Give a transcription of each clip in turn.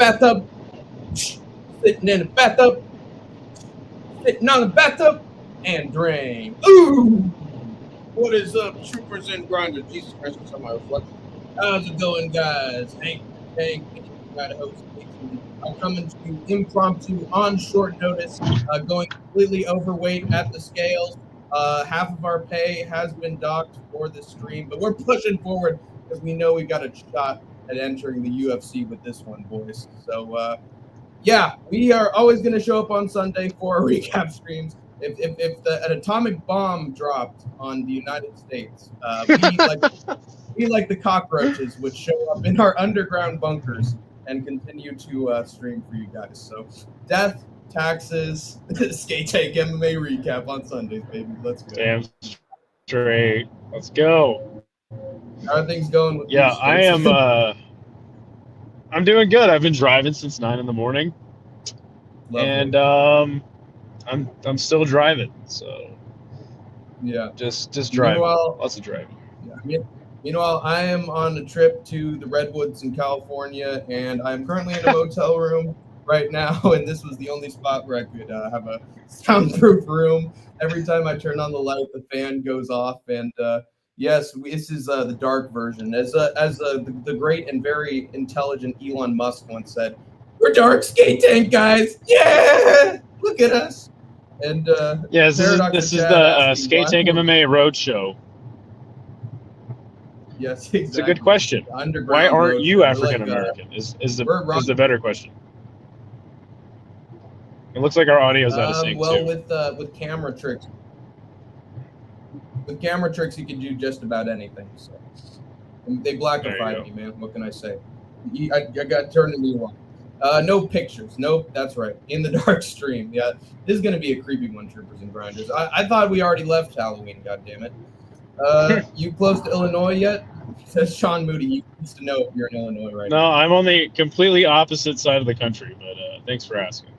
bathtub, sitting in the bathtub, sitting on the bathtub, and drain. Ooh! What is up, troopers and grinders? Jesus Christ, what's on my reflection? How's it going, guys? Hank, Idaho Statesman. I'm coming to you impromptu on short notice, going completely overweight at the scales. Half of our pay has been docked for this stream, but we're pushing forward because we know we've got a shot at entering the UFC with this one, boys. So, yeah, we are always going to show up on Sunday for recap streams. If an atomic bomb dropped on the United States, we like the cockroaches would show up in our underground bunkers and continue to stream for you guys. So, death, taxes, SkateTank MMA recap on Sundays, baby. Let's go. Damn straight. Let's go. How are things going with Yeah, you? I am. I'm doing good. I've been driving since 9 in the morning, and I'm still driving. So yeah, just driving. Meanwhile, lots of driving. Yeah. Meanwhile, I am on a trip to the Redwoods in California, and I'm currently in a motel room right now, and this was the only spot where I could have a soundproof room. Every time I turn on the light, the fan goes off, and yes, this is the dark version. As the great and very intelligent Elon Musk once said, "We're dark skate tank guys. Yeah, look at us." And yeah, this is the SkateTank MMA Roadshow. Yes, exactly. It's a good question. Why aren't you African American? Is the better question. It looks like our audio's out of sync well, too. with camera tricks. With camera tricks, you can do just about anything. So they blackified me, man. What can I say? I got turned into one. No pictures. Nope, that's right. In the dark stream. Yeah, this is gonna be a creepy one, troopers and grinders. I thought we already left Halloween. God damn it. You close to Illinois yet? Says Sean Moody. You need to know if you're in Illinois right now. No, I'm on the completely opposite side of the country, but thanks for asking.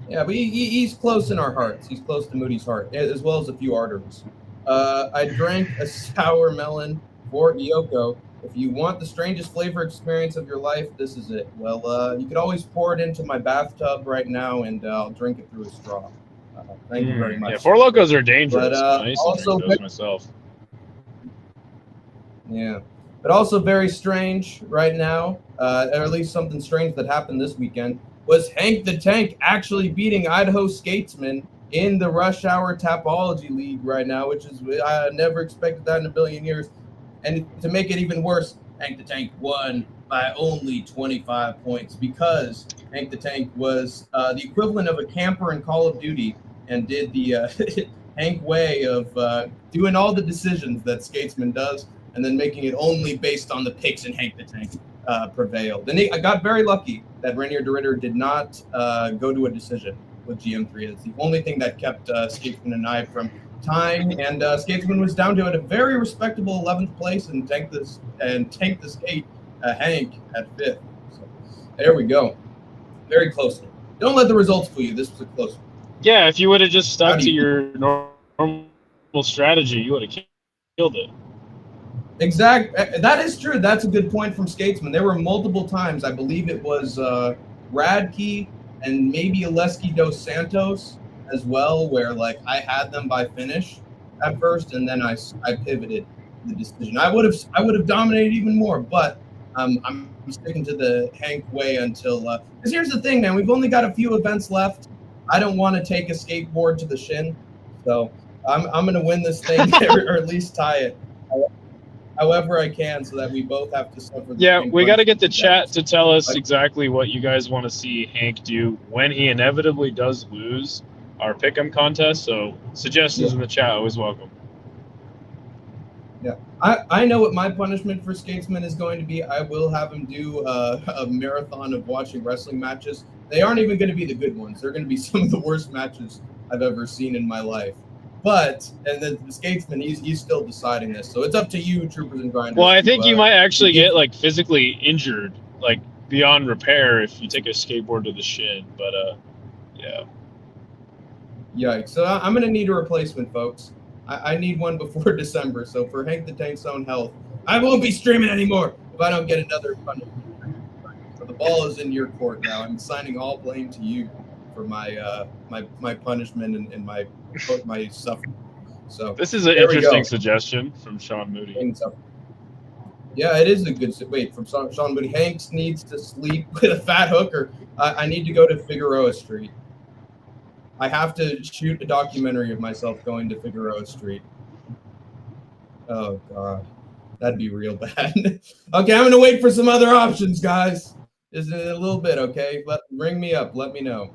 Yeah, but he's close in our hearts. He's close to Moody's heart, as well as a few arteries. I drank a sour melon for Yoko. If you want the strangest flavor experience of your life, this is it. Well, you could always pour it into my bathtub right now, and I'll drink it through a straw. Thank you very much. Yeah, Four Locos are dangerous. But, I used to also drink those myself. Yeah, but also very strange right now, or at least something strange that happened this weekend, was Hank the Tank actually beating Idaho Skatesman in the Rush Hour Tapology League right now, which is, I never expected that in a billion years. And to make it even worse, Hank the Tank won by only 25 points because Hank the Tank was the equivalent of a camper in Call of Duty and did the Hank way of doing all the decisions that Skatesman does and then making it only based on the picks, and Hank the Tank prevailed. And I got very lucky that Rainier DeRitter did not go to a decision with GM3. It's the only thing that kept Skatesman and I from tying, and Skatesman was down to a very respectable 11th place and tanked the skate Hank at 5th. So there we go. Very closely. Don't let the results fool you. This was a close one. Yeah, if you would have just stuck to your normal strategy, you would have killed it. That is true. That's a good point from Skatesman. There were multiple times, I believe it was Radke and maybe Aleski dos Santos as well, where like I had them by finish at first, and then I pivoted the decision. I would have dominated even more, but I'm sticking to the Hank way until because here's the thing, man. We've only got a few events left. I don't want to take a skateboard to the shin, so I'm going to win this thing or at least tie it. However I can, so that we both have to suffer. Yeah, we got to get the chat to tell us exactly what you guys want to see Hank do when he inevitably does lose our pick'em contest. So suggestions in the chat always welcome. Yeah, I know what my punishment for Skatesman is going to be. I will have him do a marathon of watching wrestling matches. They aren't even going to be the good ones. They're going to be some of the worst matches I've ever seen in my life. But, and the Skatesman, he's still deciding this. So it's up to you, troopers and grinders. Well, I think you might actually get like physically injured, like beyond repair, if you take a skateboard to the shin. But yeah. Yikes! So I'm gonna need a replacement, folks. I need one before December. So for Hank the Tank's own health, I won't be streaming anymore if I don't get another punishment. ball is in your court now. I'm assigning all blame to you for my my punishment and my suffering. So this is an interesting suggestion from Sean Moody. Yeah, it is a good. Wait, from Sean Moody. Hanks needs to sleep with a fat hooker. I need to go to Figueroa Street. I have to shoot a documentary of myself going to Figueroa Street. Oh God, that'd be real bad. Okay, I'm gonna wait for some other options, guys. Just a little bit, okay? Ring me up. Let me know.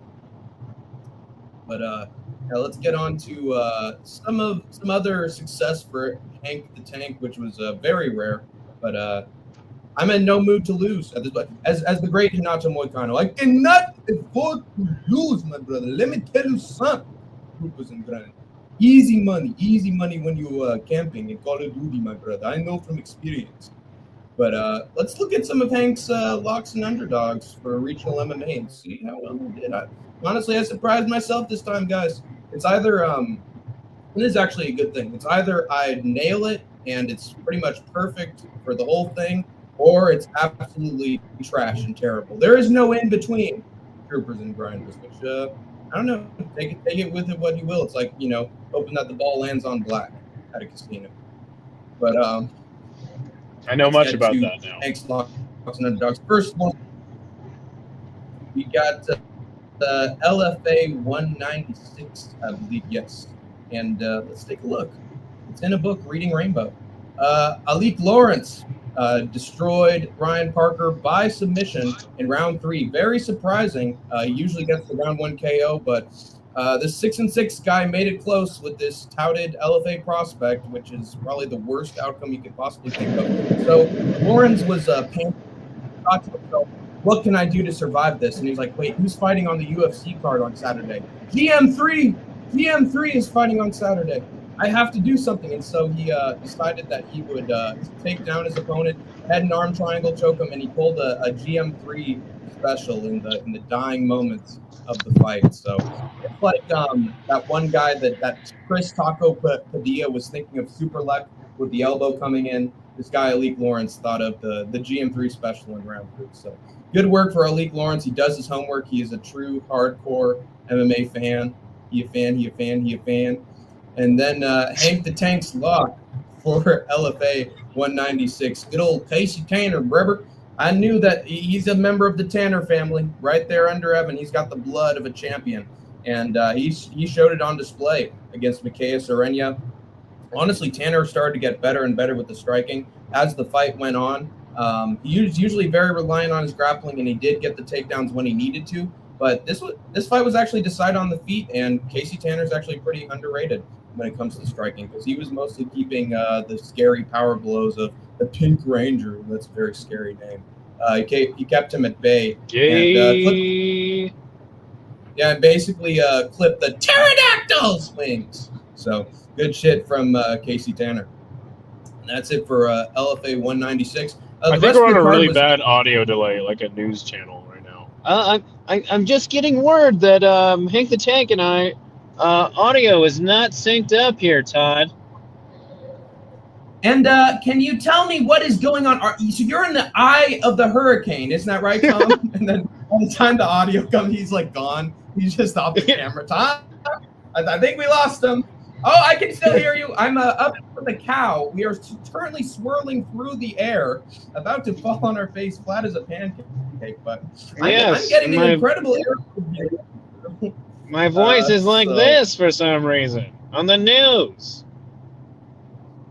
But yeah, let's get on to some other success for Hank the Tank, which was very rare. But I'm in no mood to lose at this point. As the great Hinato Moicano, I cannot afford to lose, my brother. Let me tell you something. Easy money when you camping in Call of Duty, my brother. I know from experience. But let's look at some of Hank's locks and underdogs for regional MMA and see how well he did. Honestly, I surprised myself this time, guys. It's either it is actually a good thing. It's either I nail it and it's pretty much perfect for the whole thing, or it's absolutely trash and terrible. There is no in between, troopers and grinders, which I don't know. Take it with it what you will. It's like, hoping that the ball lands on black at a casino. But I know much about that now. Thanks, locks and underdogs. First one, we got the LFA 196, I believe. Yes, and let's take a look. It's in a book, Reading Rainbow. Alik Lawrence destroyed Ryan Parker by submission in round 3. Very surprising. He usually gets the round 1 KO, but this 6-6 guy made it close with this touted LFA prospect, which is probably the worst outcome you could possibly think of. So Lawrence was panicking, thought to himself, what can I do to survive this? And he's like, wait, who's fighting on the UFC card on Saturday? GM3 is fighting on Saturday. I have to do something. And so he decided that he would take down his opponent, head and arm triangle choke him, and he pulled a GM3 special in the dying moments of the fight. So it's like that one guy that Chris Taco Padilla was thinking of super left with the elbow coming in. This guy, Alik Lawrence, thought of the GM3 special in round 3. So good work for Alik Lawrence. He does his homework. He is a true hardcore MMA fan. He a fan. And then Hank the Tank's lock for LFA 196. Good old Casey Tanner, brother. I knew that he's a member of the Tanner family right there under Evan. He's got the blood of a champion. And he showed it on display against Mikhail Serenia. Honestly, Tanner started to get better and better with the striking as the fight went on. He was usually very reliant on his grappling, and he did get the takedowns when he needed to. But this fight was actually decided on the feet, and Casey Tanner's actually pretty underrated when it comes to striking, because he was mostly keeping the scary power blows of the Pink Ranger. That's a very scary name. He kept him at bay. And basically clipped the pterodactyl's wings. So good shit from Casey Tanner. And that's it for LFA 196. I think we're on a really bad audio delay, like a news channel right now. I'm just getting word that Hank the Tank and I audio is not synced up here, Todd. And can you tell me what is going on? So you're in the eye of the hurricane, isn't that right, Tom? And then by the time the audio comes, he's like gone. He's just off the camera. Tom, I think we lost him. Oh, I can still hear you. I'm up with the cow. We are currently swirling through the air, about to fall on our face flat as a pancake. But I'm getting an incredible air. My voice is like this for some reason on the news.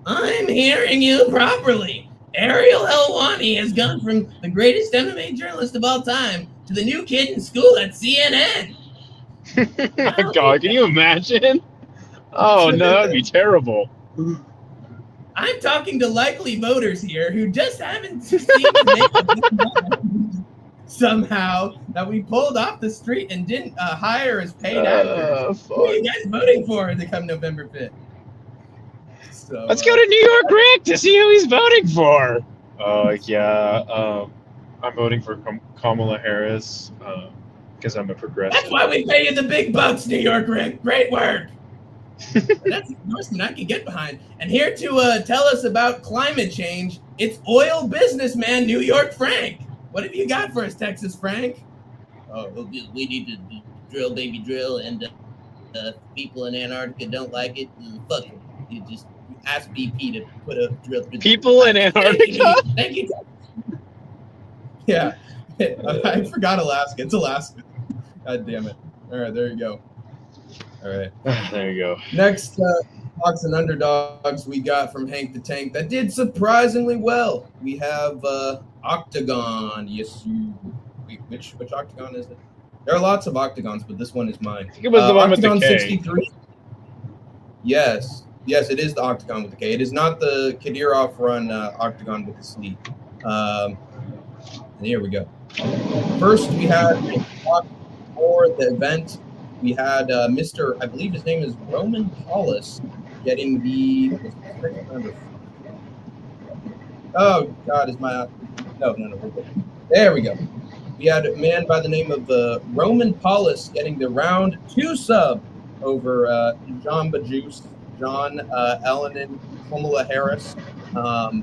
I'm hearing you properly. Ariel Helwani has gone from the greatest MMA journalist of all time to the new kid in school at CNN. God, can you imagine? Oh, no, that'd be terrible. I'm talking to likely voters here who just haven't seen the somehow that we pulled off the street and didn't hire as paid actors. Who are you guys voting for to come November 5th? So, let's go to New York Rick to see who he's voting for. I'm voting for Kamala Harris because I'm a progressive. That's why we pay you the big bucks, New York Rick. Great work. That's the endorsement I can get behind. And here to tell us about climate change, it's oil businessman New York Frank. What have you got for us, Texas Frank? Oh, we need to drill, baby, drill, and people in Antarctica don't like it. Fuck them. You just ask BP to put a drill. People in Antarctica? Thank you. Yeah. I forgot Alaska. It's Alaska. God damn it. All right, there you go. All right. There you go. Next, Fox and Underdogs we got from Hank the Tank that did surprisingly well. We have Octagon. Yes, wait, which Octagon is it? There are lots of Octagons, but this one is mine. I think it was the one with the Octagon K. 63. Yes, it is the Octagon with the K. It is not the Kadyrov run Octagon with the C. Here we go. First, we had for the event. We had Mr. I believe his name is Roman Paulus getting the. Oh God, is my no. We're good. There we go. We had a man by the name of Roman Paulus getting the round 2 sub over Jamba Juice, John Ellenin, Kamala Harris. Well,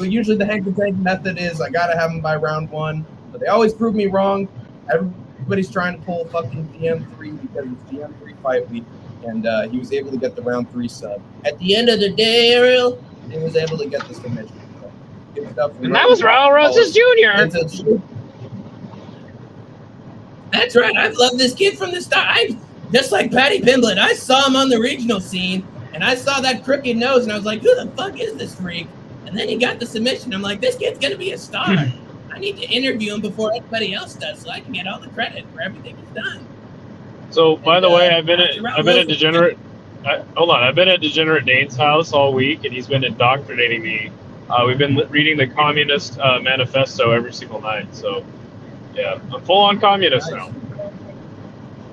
usually the Hank the Tank method is I gotta have him by round 1, but they always prove me wrong. Everybody's trying to pull fucking GM3 because it's GM3 fight week, and he was able to get the round 3 sub. At the end of the day, Ariel, he was able to get the submission. So, good stuff. And that was Raul Rosas Jr. That's right. I've loved this kid from the start. Just like Patty Pimblett, I saw him on the regional scene, and I saw that crooked nose, and I was like, who the fuck is this freak? And then he got the submission. I'm like, this kid's going to be a star. I need to interview him before anybody else does so I can get all the credit for everything he's done. So, by the way, I've been at Degenerate. Hold on, I've been at Degenerate Dane's house all week, and he's been indoctrinating me. We've been reading the Communist Manifesto every single night. So, yeah, I'm full on communist now.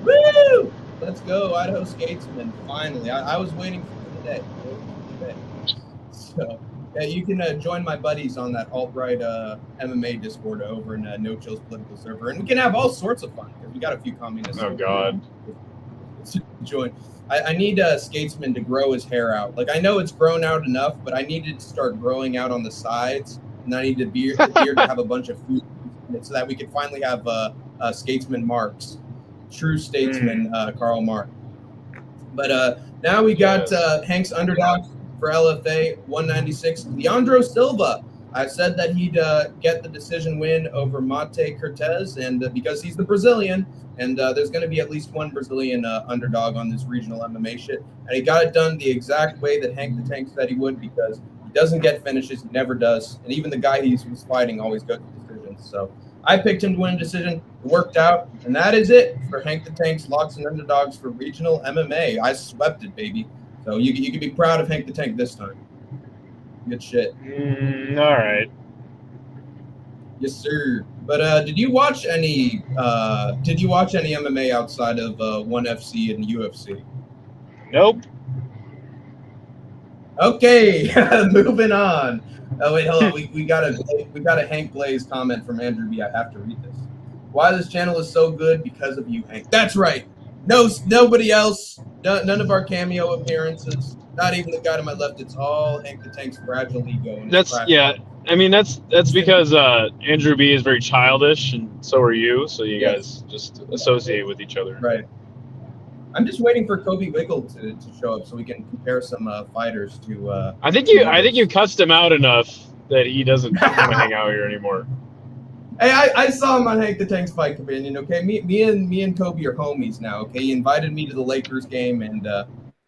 Woo! Let's go, Idaho Skatesman. Finally, I was waiting for the day. So, yeah, you can join my buddies on that alt-right MMA Discord over in No Chill's political server, and we can have all sorts of fun because we got a few communists. Oh God! To join. I need Skatesman to grow his hair out. Like I know it's grown out enough, but I need it to start growing out on the sides, and I need the beard to have a bunch of food in it so that we can finally have Skatesman Marks, true statesman Karl Marx. But now we got Hank's Underdogs for LFA 196. Leandro Silva. I said that he'd get the decision win over Mate Cortez, and because he's the Brazilian, and there's going to be at least one Brazilian underdog on this regional MMA shit, and he got it done the exact way that Hank the Tank said he would, because he doesn't get finishes, he never does, and even the guy he was fighting always got decisions. So I picked him to win a decision. It worked out, and that is it for Hank the Tank's Locks and Underdogs for regional MMA. I swept it, baby. So you can be proud of Hank the Tank this time. Good shit. All right. Yes, sir. But did you watch any MMA outside of ONE FC and UFC? Nope. Okay, moving on. Oh wait, hold on. We got a Hank Blaze comment from Andrew B. I have to read this. Why this channel is so good? Because of you, Hank. That's right. No, nobody else. None of our cameo appearances. Not even the guy to my left. It's all Hank the Tank's fragile ego. And I mean, that's because Andrew B is very childish, and so are you. So you guys just associate with each other. Right. I'm just waiting for Kobe Wiggle to show up so we can compare some fighters to. I think you cussed him out enough that he doesn't want to hang out here anymore. Hey, I saw him on Hank the Tank's Fight Companion. Okay, me and Kobe are homies now. Okay, he invited me to the Lakers game, and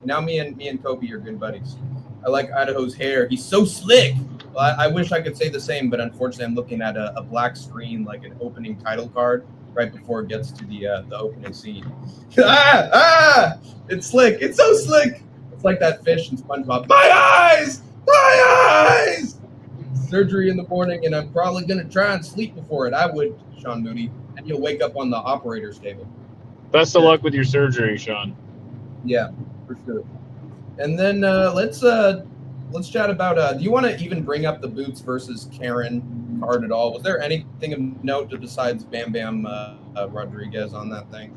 now me and Kobe are good buddies. I like Idaho's hair. He's so slick. Well, I wish I could say the same, but unfortunately, I'm looking at a black screen, like an opening title card, right before it gets to the opening scene. It's slick. It's so slick. It's like that fish in SpongeBob. My eyes! Surgery in the morning, and I'm probably gonna try and sleep before it. I would, Sean Moody, and you'll wake up on the operator's table. Best of luck with your surgery, Sean. Yeah, for sure. And then let's chat about. Do you want to even bring up the Boots versus Karen card at all? Was there anything of note besides Bam Bam Rodriguez on that thing?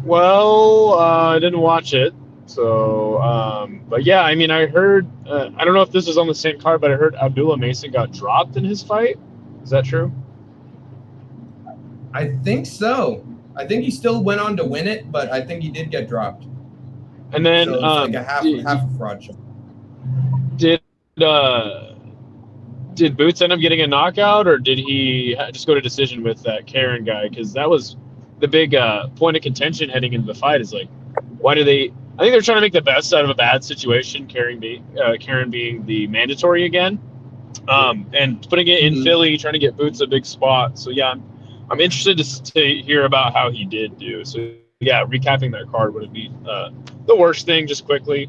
Well, I didn't watch it, so but yeah, I mean, I heard. I don't know if this is on the same card, but I heard Abdullah Mason got dropped in his fight. Is that true? I think so. I think he still went on to win it, but I think he did get dropped. And then So it's like a half a fraud shot. Did Boots end up getting a knockout, or did he just go to decision with that Karen guy? Because that was the big point of contention heading into the fight. Is like, why do they? I think they're trying to make the best out of a bad situation. Karen being the mandatory again, and putting it in Philly, trying to get Boots a big spot. So yeah, I'm interested to hear about how he did do. So yeah, recapping that card wouldn't be the worst thing. Just quickly.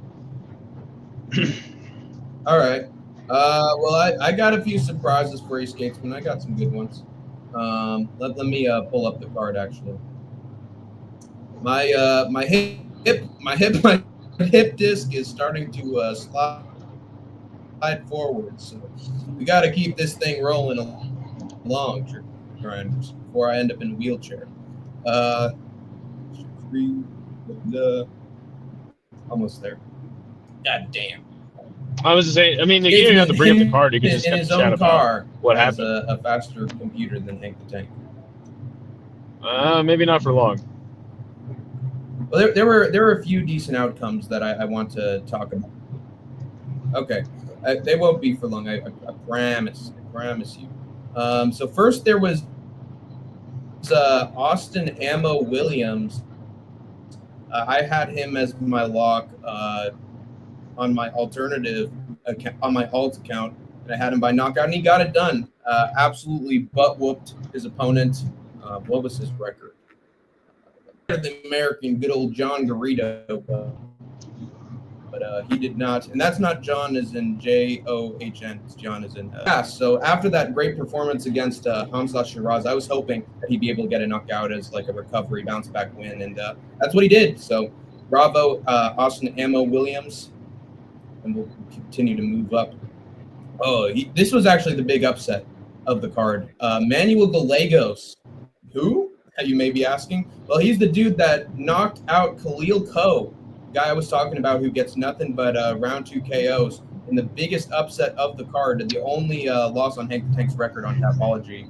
All right. Well, I got a few surprises for you, Skatesman. I got some good ones. Let me pull up the card. Actually, my hip disc is starting to slide forward, so we got to keep this thing rolling along, before I end up in a wheelchair. Almost there. God damn. I was just saying. I mean, you didn't have to bring up the card. You could just in have his to chat own about car. what has happened. a faster computer than Hank the Tank. Maybe not for long. Well, there were a few decent outcomes that I want to talk about. Okay, they won't be for long. I promise. I promise you. So first there was Austin Ammo Williams. I had him as my lock on my alternative account, on my alt account, and I had him by knockout, and he got it done. Absolutely butt whooped his opponent. What was his record? The American, good old John Garrido, but he did not. And that's not John as in John. It's John as in. So after that great performance against Hamza Shiraz, I was hoping that he'd be able to get a knockout as like a recovery, bounce back win, and that's what he did. So bravo, Austin Ammo Williams, and we'll continue to move up. This was actually the big upset of the card. Manuel Gallegos, who you may be asking? Well, he's the dude that knocked out Khalil Ko, guy I was talking about, who gets nothing but round 2 KOs in the biggest upset of the card, and the only loss on Hank the Tank's record on Tapology.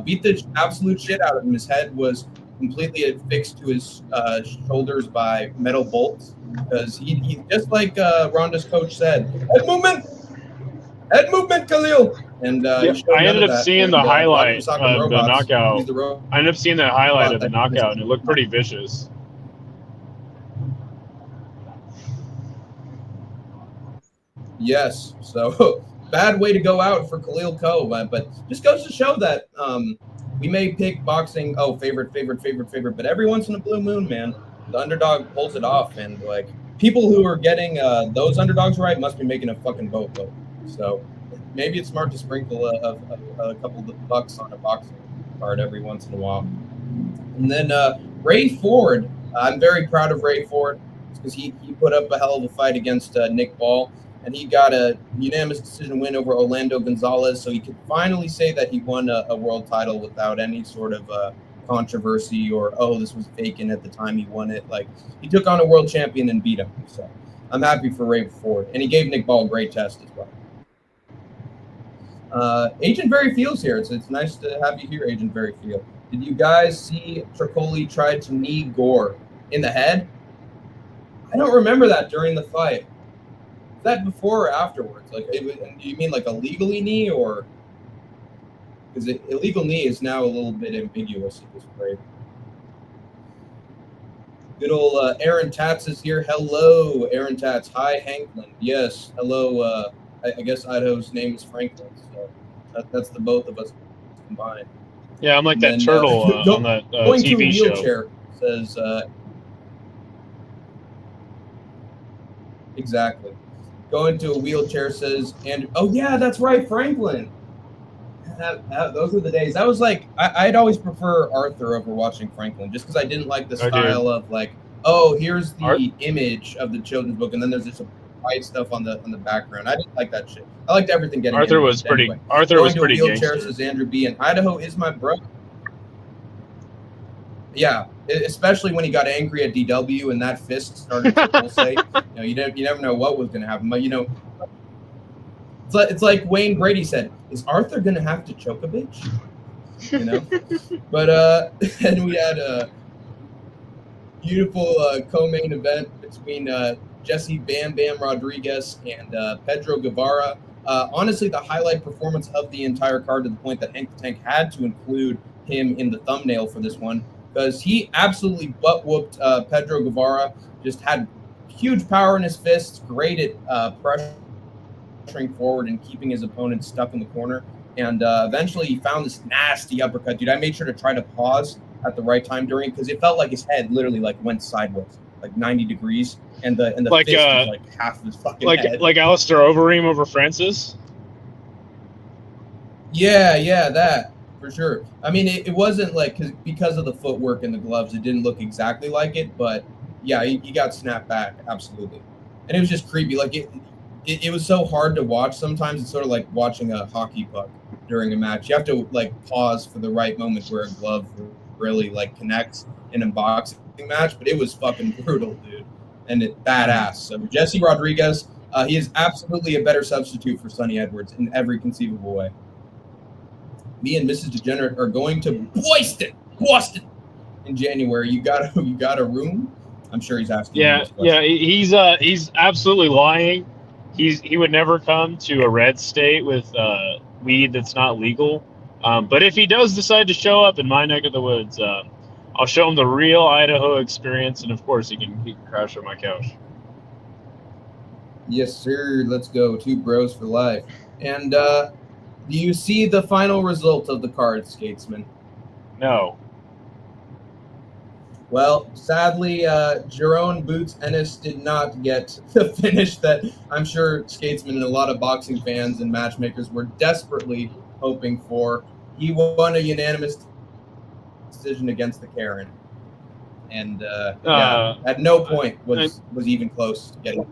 Beat the absolute shit out of him. His head was completely affixed to his shoulders by metal bolts, because he just like Ronda's coach said, head movement, Khalil. And I ended up seeing the highlight of the knockout. I ended up seeing that highlight of the knockout, and it looked pretty vicious. Yes, so bad way to go out for Khalil Ko, but just goes to show that we may pick boxing, favorite, but every once in a blue moon, man, the underdog pulls it off, and like people who are getting those underdogs right must be making a fucking boatload. So maybe it's smart to sprinkle a couple of bucks on a boxing card every once in a while. And then Ray Ford, I'm very proud of Ray Ford because he put up a hell of a fight against Nick Ball. And he got a unanimous decision win over Orlando Gonzalez, so he could finally say that he won a world title without any sort of controversy or, this was vacant at the time he won it. Like, he took on a world champion and beat him. So I'm happy for Ray Ford. And he gave Nick Ball a great test as well. Agent Very Field's here. It's nice to have you here, Agent Very Field. Did you guys see Tricoli tried to knee Gore in the head? I don't remember that during the fight. That before or afterwards? Like, do you mean like a legally knee, or because illegal knee is now a little bit ambiguous at this point? Good old Aaron Tatz is here. Hello, Aaron Tatz. Hi, Hankland. Yes. Hello. I guess Idaho's name is Franklin, so that's the both of us combined. Yeah, I'm like that turtle on that going TV to a show. Wheelchair says exactly. Going to a wheelchair says, and yeah, that's right, Franklin. Those were the days. That was like I'd always prefer Arthur over watching Franklin, just because I didn't like the style of like, here's the image of the children's book, and then there's this white stuff on the background. I didn't like that shit. I liked everything getting. Arthur was pretty. Anyway. Arthur was pretty. Wheelchair says Andrew B. And Idaho is my brother. Yeah, especially when he got angry at DW and that fist started to pulsate. You never know what was going to happen. But it's like Wayne Brady said: "Is Arthur going to have to choke a bitch?" you know. But and we had a beautiful co-main event between Jesse Bam Bam Rodriguez and Pedro Guevara. Honestly, the highlight performance of the entire card, to the point that Hank the Tank had to include him in the thumbnail for this one, because he absolutely butt-whooped Pedro Guevara. Just had huge power in his fists, great at pressuring forward and keeping his opponent stuck in the corner. And eventually he found this nasty uppercut. Dude, I made sure to try to pause at the right time during, because it felt like his head literally like went sideways, like 90 degrees, and the like, fist was like half of his fucking head. Like Alistair Overeem over Francis? Yeah, that for sure. I mean, it wasn't like because of the footwork and the gloves, it didn't look exactly like it, but yeah, he got snapped back, absolutely. And it was just creepy. Like it was so hard to watch. Sometimes it's sort of like watching a hockey puck during a match. You have to like pause for the right moment where a glove really like connects in a boxing match. But it was fucking brutal, dude, and badass. So Jesse Rodriguez, he is absolutely a better substitute for Sonny Edwards in every conceivable way. Me and Mrs. Degenerate are going to Boston in January. You got a room? I'm sure he's asking. Yeah. He's absolutely lying. He would never come to a red state with weed that's not legal. But if he does decide to show up in my neck of the woods, I'll show him the real Idaho experience, and of course he can crash on my couch. Yes, sir. Let's go. 2 bros for life. And do you see the final result of the card, Skatesman? No. Well, sadly, Jerome Boots Ennis did not get the finish that I'm sure Skatesman and a lot of boxing fans and matchmakers were desperately hoping for. He won a unanimous decision against the Karen, and at no point was even close to getting.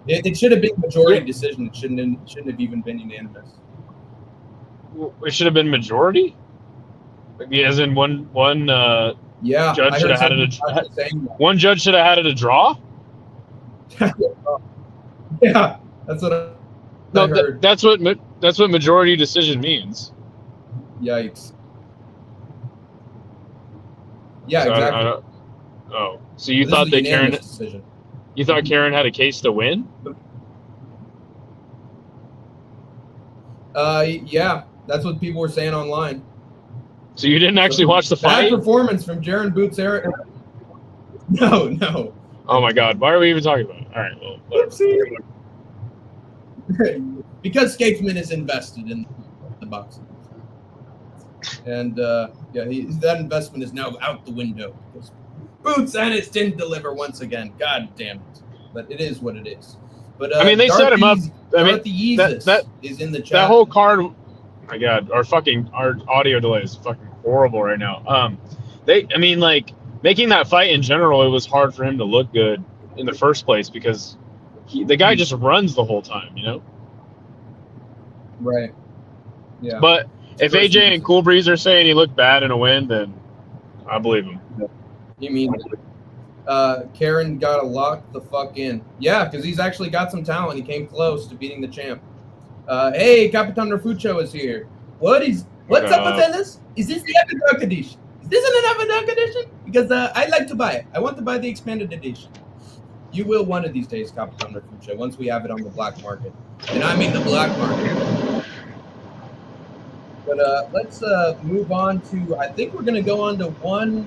It should have been majority decision. It shouldn't have even been unanimous. It should have been majority, as in one. Yeah, judge should have had one judge should have had it a draw. Yeah, that's what I heard. That's what majority decision means. Yikes. Yeah, So exactly. So you thought that Karen? Decision. You thought Karen had a case to win? Yeah, that's what people were saying online. So you didn't actually watch the fight? Bad performance from Jaron Boots Eric. No. Oh my God! Why are we even talking about it? All right, well, whatever. Because Skatesman is invested in the boxing, and that investment is now out the window because Boots Ennis didn't deliver once again. God damn it! But it is what it is. But I mean, they set him up. That is in the chat. That whole card. My God, our audio delay is fucking horrible right now. Making that fight in general, it was hard for him to look good in the first place because the guy just runs the whole time, you know? Right. Yeah. But if AJ and Cool Breeze are saying he looked bad in a win, then I believe him. You mean Karen got to lock the fuck in? Yeah, because he's actually got some talent. He came close to beating the champ. Hey, Capitan Rafucho is here. What's up with Ennis? Is this the Epic Dark Edition? Is this an Epic Dark Edition? Because I'd like to buy it. I want to buy the expanded edition. You will one of these days, Capitan Rafucho, once we have it on the black market. And I mean the black market. But let's move on to, I think we're going to go on to one.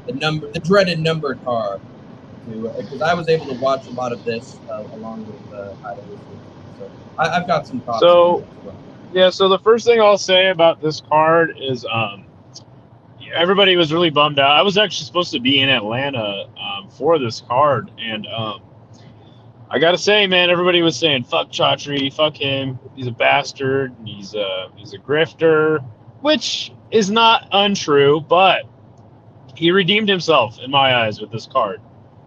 The dreaded number card. Because I was able to watch a lot of this along with Idaho. So I've got some thoughts. So the first thing I'll say about this card is everybody was really bummed out. I was actually supposed to be in Atlanta for this card, and I gotta say, man, everybody was saying fuck Chaudhry, fuck him, he's a bastard, he's a grifter, which is not untrue, but he redeemed himself in my eyes with this card.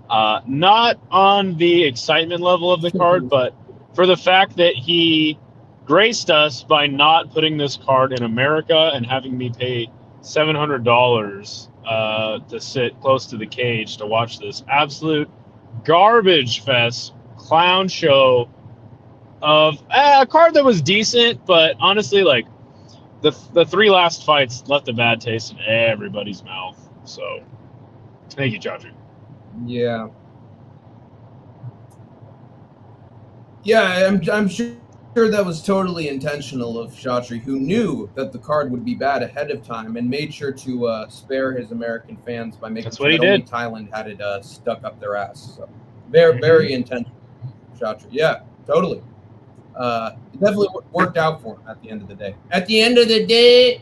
Not on the excitement level of the card, but for the fact that he graced us by not putting this card in America and having me pay $700 to sit close to the cage to watch this absolute garbage fest, clown show, of a card that was decent, but honestly, like the three last fights left a bad taste in everybody's mouth. So, thank you, Chachi. Yeah. Yeah, I'm sure that was totally intentional of Chaudhry, who knew that the card would be bad ahead of time and made sure to spare his American fans by making sure that only Thailand had it stuck up their ass. So very intentional, Chaudhry. Yeah, totally. It definitely worked out for him at the end of the day.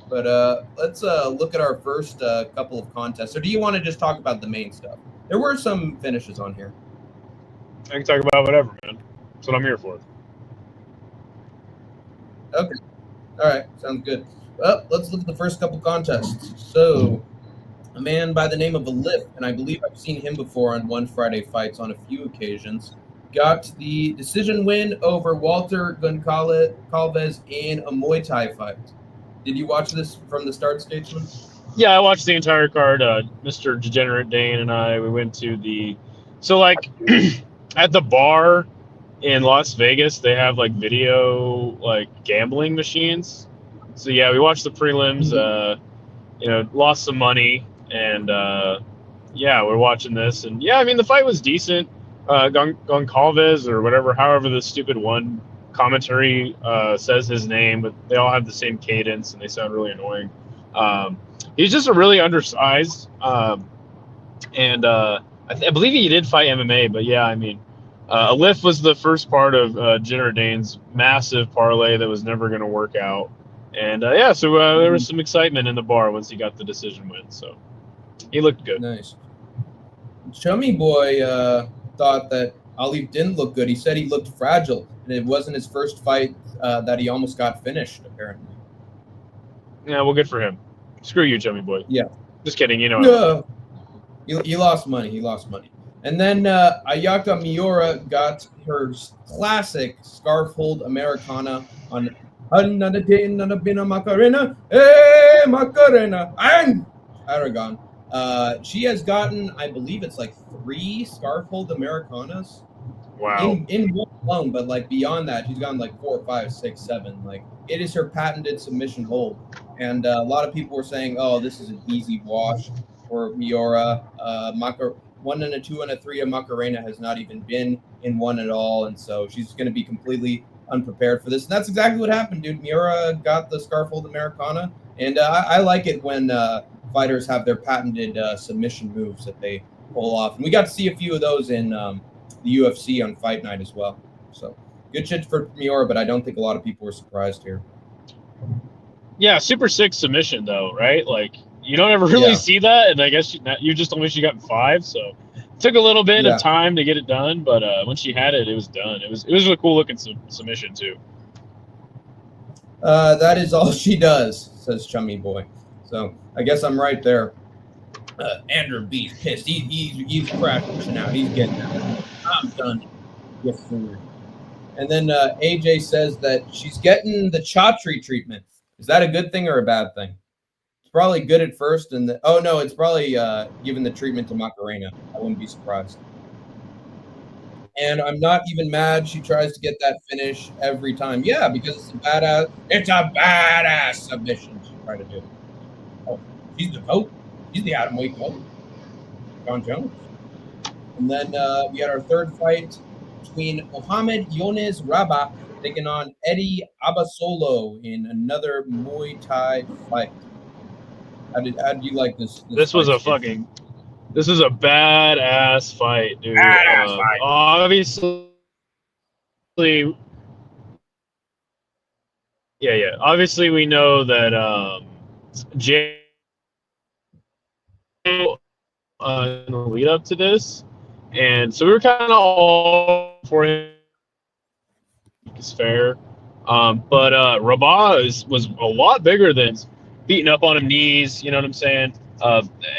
But let's look at our first couple of contests. Or do you want to just talk about the main stuff? There were some finishes on here. I can talk about whatever, man. That's what I'm here for. Okay. All right. Sounds good. Well, let's look at the first couple contests. So, a man by the name of Alif, and I believe I've seen him before on One Friday Fights on a few occasions, got the decision win over Walter Goncalves in a Muay Thai fight. Did you watch this from the start, Statesman? Yeah, I watched the entire card. Mr. Degenerate Dane and I, we went to the... So, like, at the bar in Las Vegas, they have, like, video, like, gambling machines. So, yeah, we watched the prelims, lost some money, and, yeah, we're watching this. And, yeah, I mean, the fight was decent. Goncalves, or whatever, however the stupid one commentary says his name, but they all have the same cadence, and they sound really annoying. He's just a really undersized, and I believe he did fight MMA, but yeah, I mean, Alif was the first part of Jenner Dane's massive parlay that was never going to work out. And yeah, so there was some excitement in the bar once he got the decision win, so he looked good. Nice. Chummy Boy thought that Ali didn't look good. He said he looked fragile, and it wasn't his first fight that he almost got finished, apparently. Yeah, well, good for him. Screw you, Chummy Boy. Yeah. Just kidding, you know. He lost money. He lost money. And then Ayaka Miura got her classic scarf hold Americana on Another Day, Another Bina Macarena, Hey Macarena, and Aragon. She has gotten, I believe it's like 3 scarf hold Americanas. Wow. In one alone, but like beyond that, she's gotten like 4, 5, 6, 7. Like it is her patented submission hold. And a lot of people were saying, "Oh, this is an easy wash for Miura." 1 and a 2 and a 3 of Macarena has not even been in one at all, and so she's going to be completely unprepared for this. And that's exactly what happened, dude. Miura got the scarf hold Americana, and I like it when fighters have their patented submission moves that they pull off. And we got to see a few of those in the UFC on Fight Night as well. So good shit for Miura, but I don't think a lot of people were surprised here. Yeah, super sick submission though, right? Like you don't ever really see that, and I guess you just told me she got 5, so it took a little bit of time to get it done, but when she had it, it was done. It was a cool looking submission too. That is all she does, says Chummy Boy. So I guess I'm right there. Andrew B's pissed. He's crashing out. He's getting out. I'm done. Yes, sir. And then AJ says that she's getting the Chaudhry treatment. Is that a good thing or a bad thing? It's probably good at first, and it's probably giving the treatment to Macarena. I wouldn't be surprised. And I'm not even mad she tries to get that finish every time. Yeah, because it's a badass submission she tried to do. Oh, she's the GOAT. She's the atomweight GOAT. John Jones. And then we had our third fight between Mohamed Yones Rabah taking on Eddie Abasolo in another Muay Thai fight. How did you like this? This was a badass fight, dude. Badass fight. Obviously, yeah. Obviously, we know that Jay in the lead up to this, and so we were kind of all for him. It's fair, but Rabah was a lot bigger than beating up on him knees. You know what I'm saying?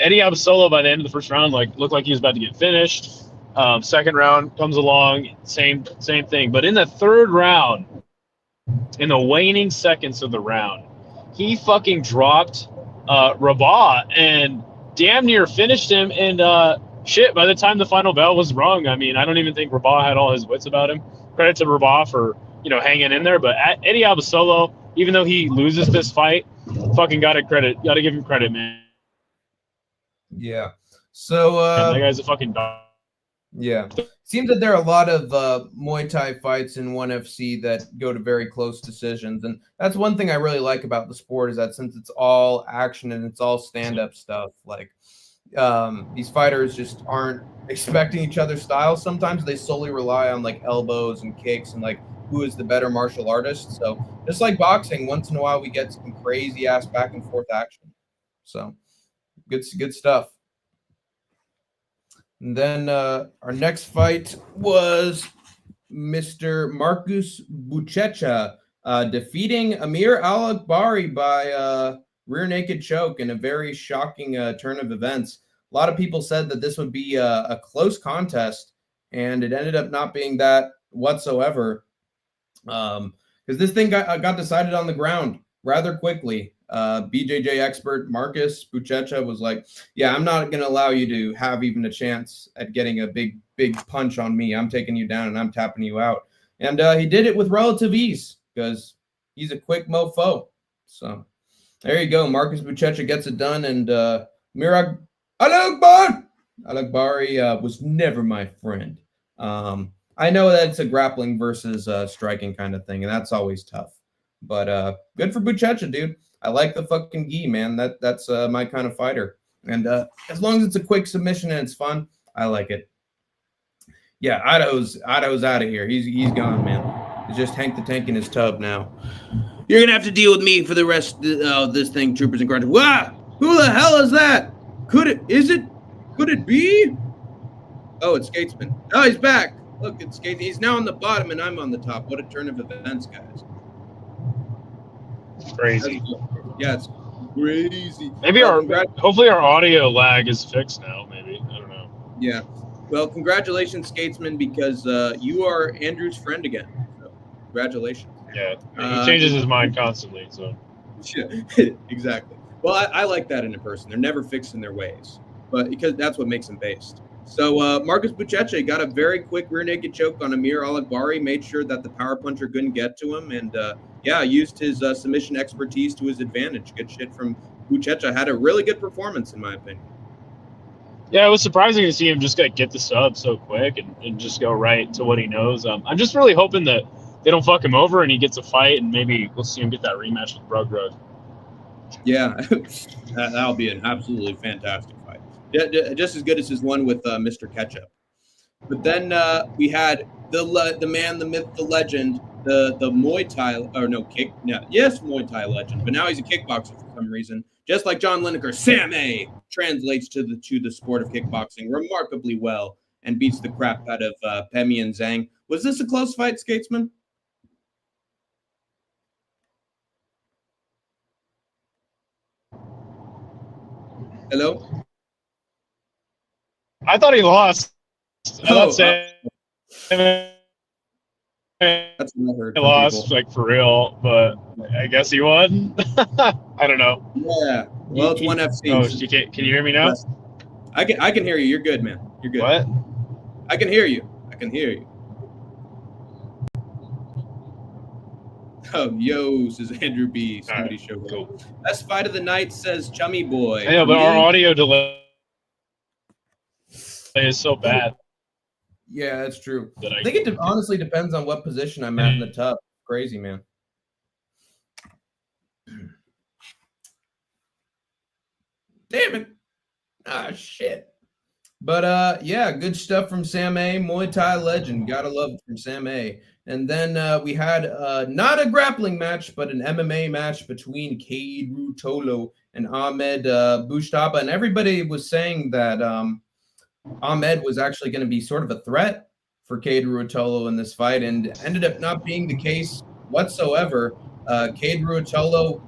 Eddie Abasolo by the end of the first round looked like he was about to get finished. Second round comes along, same thing. But in the third round, in the waning seconds of the round, he fucking dropped Rabah and damn near finished him. And shit, by the time the final bell was rung, I mean, I don't even think Rabah had all his wits about him. credit to Rabaugh for hanging in there. But Eddie Abasolo, even though he loses this fight, fucking gotta give him credit, man. Yeah. So that guy's a fucking dog. Yeah. Seems that there are a lot of Muay Thai fights in ONE FC that go to very close decisions. And that's one thing I really like about the sport is that since it's all action and it's all stand-up stuff, like these fighters just aren't expecting each other's styles. Sometimes they solely rely on like elbows and kicks and like who is the better martial artist. So just like boxing, once in a while we get some crazy ass back and forth action. So good stuff. And then our next fight was Mr. Marcus Buchecha defeating Amir Al-Akbari by rear naked choke in a very shocking turn of events. A lot of people said that this would be a close contest, and it ended up not being that whatsoever. Because this thing got decided on the ground rather quickly. BJJ expert Marcus Buchecha was like, yeah, I'm not going to allow you to have even a chance at getting a big punch on me. I'm taking you down and I'm tapping you out. And he did it with relative ease because he's a quick mofo. So there you go. Marcus Buchecha gets it done. And Mirag Al-Akbari was never my friend. I know that it's a grappling versus striking kind of thing, and that's always tough. But good for Buchecha, dude. I like the fucking gi, man. That's my kind of fighter. And as long as it's a quick submission and it's fun, I like it. Yeah, Idaho's out of here. He's gone, man. It's just Hank the Tank in his tub now. You're gonna have to deal with me for the rest of this thing, troopers and guards. Wow, who the hell is that? Could it be? Oh, it's Skatesman. Oh, he's back. Look, it's Skates. He's now on the bottom and I'm on the top. What a turn of events, guys. Crazy. Yeah, it's crazy. Maybe hopefully our audio lag is fixed now. Maybe, I don't know. Yeah. Well, congratulations, Skatesman, because you are Andrew's friend again. So, congratulations. Yeah, he changes his mind constantly. So. Exactly. Well, I like that in a person. They're never fixed in their ways, but because that's what makes them based. So Marcus Buchecha got a very quick rear naked choke on Amir Al-Akbari, made sure that the power puncher couldn't get to him, and used his submission expertise to his advantage. Good shit from Buchecha. Had a really good performance, in my opinion. Yeah, it was surprising to see him just get the sub so quick and just go right to what he knows. I'm just really hoping that they don't fuck him over and he gets a fight, and maybe we'll see him get that rematch with Rug. Yeah, that'll be an absolutely fantastic fight. Yeah, just as good as his one with Mr. Ketchup. But then we had the man, the myth, the legend, the Muay Thai, Muay Thai legend. But now he's a kickboxer for some reason. Just like John Lineker, Sam A translates to the sport of kickboxing remarkably well and beats the crap out of Pemi and Zhang. Was this a close fight, Skatesman? Hello? I thought he lost. That's what I heard. He lost, like, for real, but I guess he won. I don't know. Yeah. Well, it's ONE FC. Oh, can you hear me now? I can hear you. You're good, man. You're good. What? I can hear you. Oh, yo, says Andrew B. Somebody showed up. Cool. Best fight of the night, says Chummy Boy. I know, but our audio delay is so bad. Yeah, that's true. I think it honestly depends on what position I'm at in the tub. Crazy, man. Damn it. Ah, shit. But yeah, good stuff from Sam A. Muay Thai legend. Gotta love it from Sam A. And then we had not a grappling match, but an MMA match between Cade Rutolo and Ahmed Bushtaba. And everybody was saying that Ahmed was actually going to be sort of a threat for Cade Rutolo in this fight, and ended up not being the case whatsoever. Cade Rutolo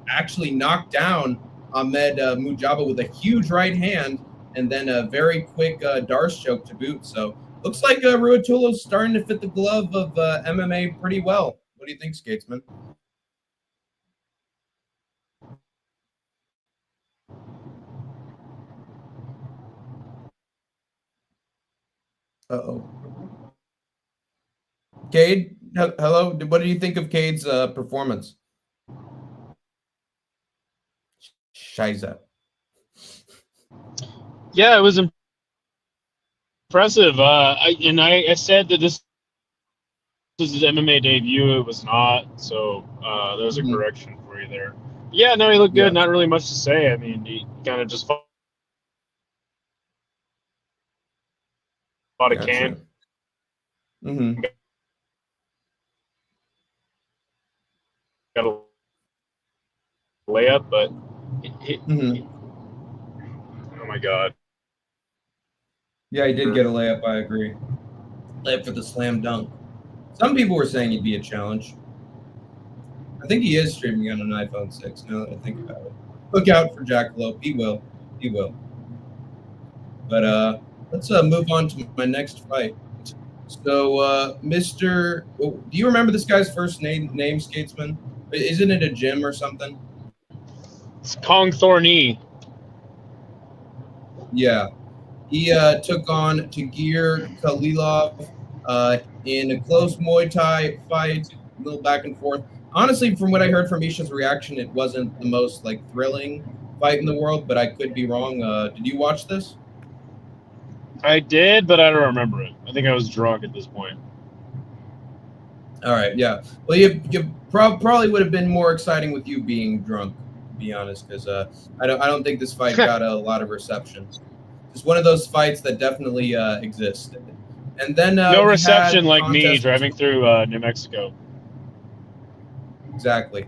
actually knocked down Ahmed Mujaba with a huge right hand, and then a very quick Darce choke to boot. So looks like Ruotolo's starting to fit the glove of MMA pretty well. What do you think, Skatesman? Uh-oh. Cade, hello. What do you think of Cade's performance? Shiza. Yeah, it was impressive. I said that this was his MMA debut. It was not. So there's a correction for you there. Yeah, no, he looked good. Not really much to say. I mean, he kind of just fought a can. Mm-hmm. Got a layup, but oh my god. Yeah, he did get a layup. I agree. Layup for the slam dunk. Some people were saying he'd be a challenge. I think he is streaming on an iPhone 6. Now that I think about it, look out for Jackalope. He will. He will. But let's move on to my next fight. So, Mr. Do you remember this guy's first name, Skatesman? Isn't it a Jim or something? It's Kong Thorny. Yeah. He took on Tagir Khalilov in a close Muay Thai fight, a little back and forth. Honestly, from what I heard from Misha's reaction, it wasn't the most thrilling fight in the world, but I could be wrong. Did you watch this? I did, but I don't remember it. I think I was drunk at this point. All right, yeah. Well, you probably would have been more exciting with you being drunk, to be honest, because I don't think this fight got a lot of reception. It's one of those fights that definitely exist. And then no reception like me driving through New Mexico. Exactly.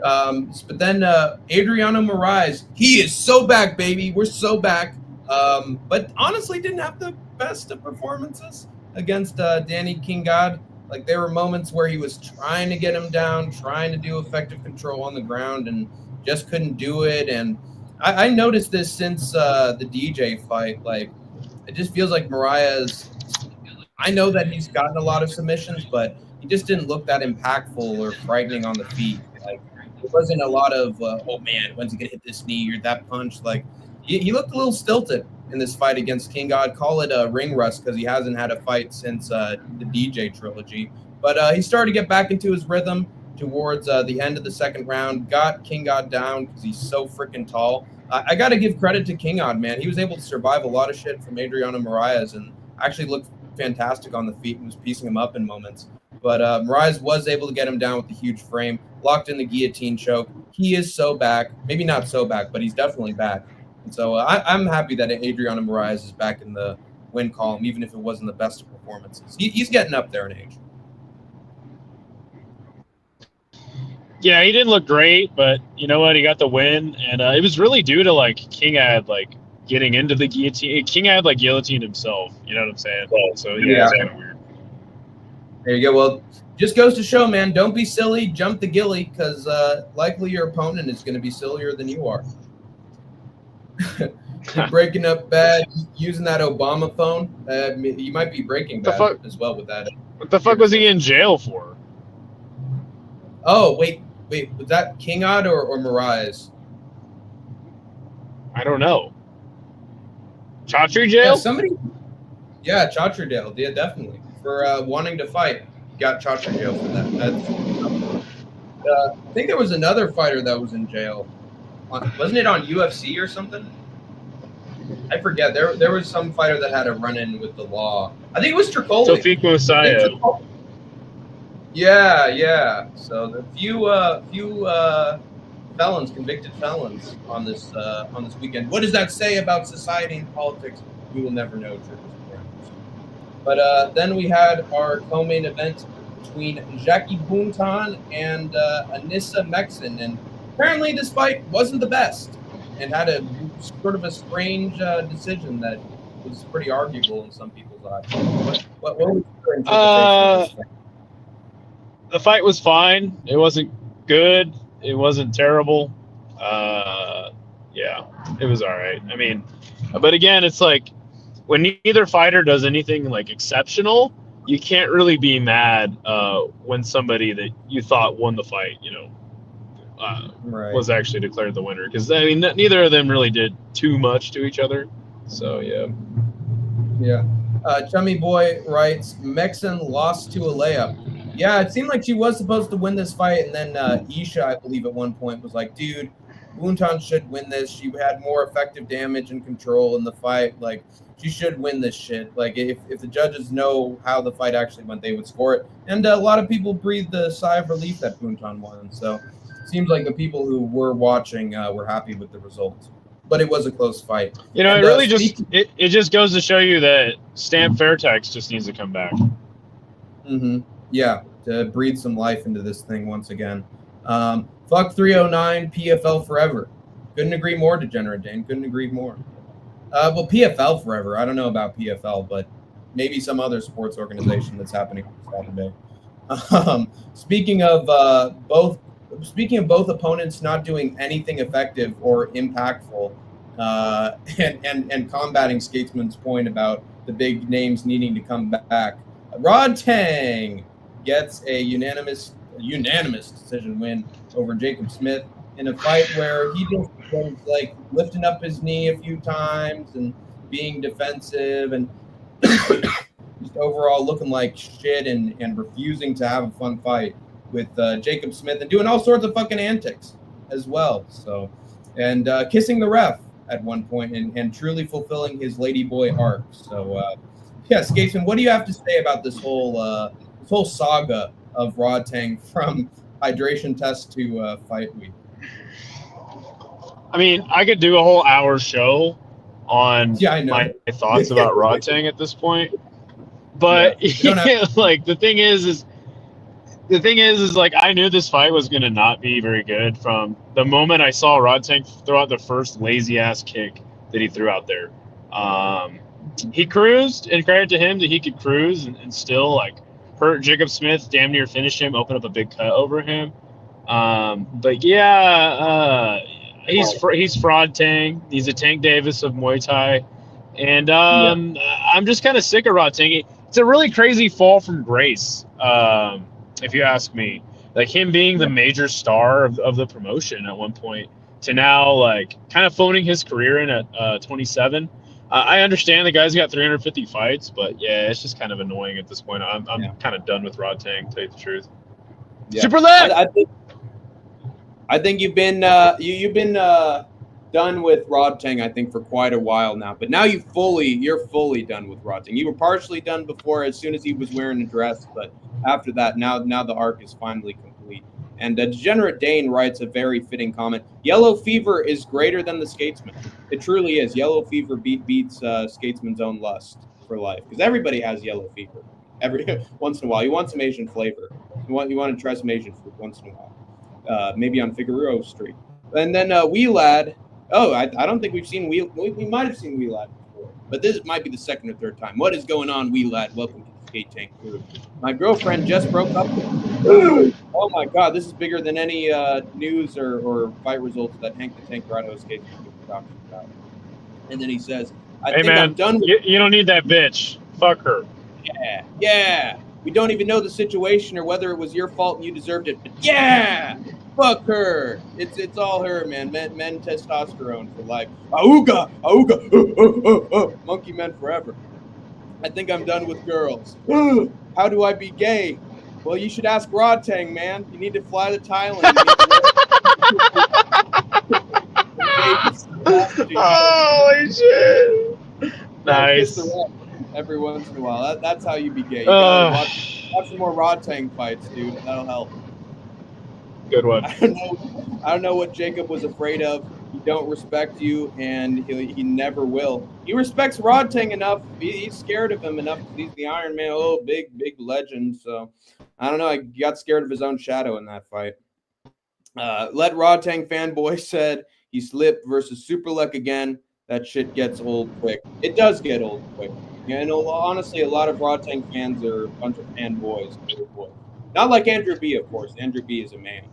But then Adriano Moraes, he is so back, baby. We're so back. But honestly, didn't have the best of performances against Danny King God. There were moments where he was trying to get him down, trying to do effective control on the ground, and just couldn't do it. And I noticed this since the DJ fight. It just feels like Moraes, I know that he's gotten a lot of submissions, but he just didn't look that impactful or frightening on the feet. It wasn't a lot of, oh man, when's he gonna hit this knee or that punch? He looked a little stilted in this fight against King God. Call it a ring rust because he hasn't had a fight since the DJ trilogy. But he started to get back into his rhythm towards the end of the second round. Got King God down because he's so freaking tall. I got to give credit to King God, man. He was able to survive a lot of shit from Adriano Moraes and actually looked fantastic on the feet and was piecing him up in moments. But Moraes was able to get him down with the huge frame, locked in the guillotine choke. He is so back. Maybe not so back, but he's definitely back. And so I'm happy that Adriano Moraes is back in the win column, even if it wasn't the best of performances. He's getting up there in age. Yeah, he didn't look great, but you know what? He got the win, and it was really due to King had getting into the guillotine. King had guillotined himself. You know what I'm saying? So yeah, it's kind of weird. There you go. Well, just goes to show, man. Don't be silly. Jump the gilly, because likely your opponent is going to be sillier than you are. Breaking up bad, using that Obama phone. You might be breaking bad as well with that. What the fuck was he in jail for? Oh, wait. Was that King Odd or Moraes? I don't know. Chaudhry jail? Yeah, Chaudhry jail. Yeah, definitely. For wanting to fight. Got Chaudhry jail for that. I think there was another fighter that was in jail. Wasn't it on UFC or something? I forget. There was some fighter that had a run-in with the law. I think it was Tricoli. Tawfiq Musayev. Yeah. So the few felons, convicted felons on this weekend. What does that say about society and politics? We will never know. But then we had our co-main event between Jackie Boonton and Anissa Mexen, and apparently this fight wasn't the best and had a sort of a strange decision that was pretty arguable in some people's eyes. What was your interpretation of this fight? The fight was fine. It wasn't good. It wasn't terrible. Yeah, it was all right. I mean, but again, it's when neither fighter does anything exceptional, you can't really be mad when somebody that you thought won the fight, right, was actually declared the winner. Because I mean, neither of them really did too much to each other. So yeah. Chummy Boy writes, Mexen lost to Alea. Yeah, it seemed like she was supposed to win this fight, and then Isha, I believe, at one point was like, dude, Buntan should win this. She had more effective damage and control in the fight. Like, she should win this shit. Like, if the judges know how the fight actually went, they would score it. And a lot of people breathed a sigh of relief that Buntan won. So it seems like the people who were watching were happy with the results. But it was a close fight. You know, And, it really it just goes to show you that Stamp Fairtex just needs to come back. Mm-hmm. Yeah, to breathe some life into this thing once again. Fuck 309, PFL forever. Couldn't agree more, Degenerate Dane. Couldn't agree more. Well, PFL forever. I don't know about PFL, but maybe some other sports organization that's happening on Saturday. Speaking of both opponents not doing anything effective or impactful, and combating Skatesman's point about the big names needing to come back, Rod Tang gets a unanimous decision win over Jacob Smith in a fight where he just was like lifting up his knee a few times and being defensive and just overall looking like shit and refusing to have a fun fight with Jacob Smith and doing all sorts of fucking antics as well. So, and kissing the ref at one point and truly fulfilling his ladyboy arc. So, yeah, Skatesman, what do you have to say about this whole saga of Rod Tang from hydration test to fight week? I mean, I could do a whole hour show on my thoughts about Rod Tang at this point, but like the thing is like I knew this fight was gonna not be very good from the moment I saw Rod Tang throw out the first lazy ass kick that he threw out there. He cruised, and credit to him that he could cruise and still like hurt Jacob Smith, damn near finish him, open up a big cut over him. But yeah, he's Fraud Tang. He's a Tank Davis of Muay Thai, and I'm just kind of sick of Rod Tang. It's a really crazy fall from grace, if you ask me. Like him being the major star of the promotion at one point to now like kind of phoning his career in at 27. I understand the guy's got 350 fights, but yeah, it's just kind of annoying at this point. I'm kind of done with Rod Tang, to tell you the truth. Yeah. Super lit. I think you've been done with Rod Tang, I think, for quite a while now. But now you're fully done with Rod Tang. You were partially done before, as soon as he was wearing a dress, but after that, now the arc is finally complete. And Degenerate Dane writes a very fitting comment. Yellow fever is greater than the Skatesman. It truly is. Yellow fever beats Skatesman's own lust for life, because everybody has yellow fever. Every once in a while, you want some Asian flavor. You want to try some Asian food once in a while. Maybe on Figueroa Street. And then Wee Lad. Oh, I don't think we've seen Wee. We might have seen Wee Lad before, but this might be the second or third time. What is going on, Wee Lad? Welcome to the SkateTank crew. My girlfriend just broke up with me. Oh my God, this is bigger than any news or fight results that Hank the Tank Grotto Skate talking about. And then he says, "I think man, I'm done with you don't need that bitch. Fuck her." Yeah. We don't even know the situation or whether it was your fault and you deserved it. But yeah, fuck her. It's all her, man. Men testosterone for life. Auga, monkey men forever. I think I'm done with girls. How do I be gay? Well, you should ask Rod Tang, man. You need to fly to Thailand. Holy shit! Nice. Every once in a while. That's how you be gay. You gotta watch some more Rod Tang fights, dude. That'll help. Good one. I don't know what Jacob was afraid of. He don't respect you, and he never will. He respects Rod Tang enough. He's scared of him enough. He's the Iron Man. Oh, big legend. So I don't know. He got scared of his own shadow in that fight. Let Rod Tang fanboy said he slipped versus Superlek again. That shit gets old quick. It does get old quick. Yeah, and honestly, a lot of Rod Tang fans are a bunch of fanboys. Not like Andrew B, of course. Andrew B is a man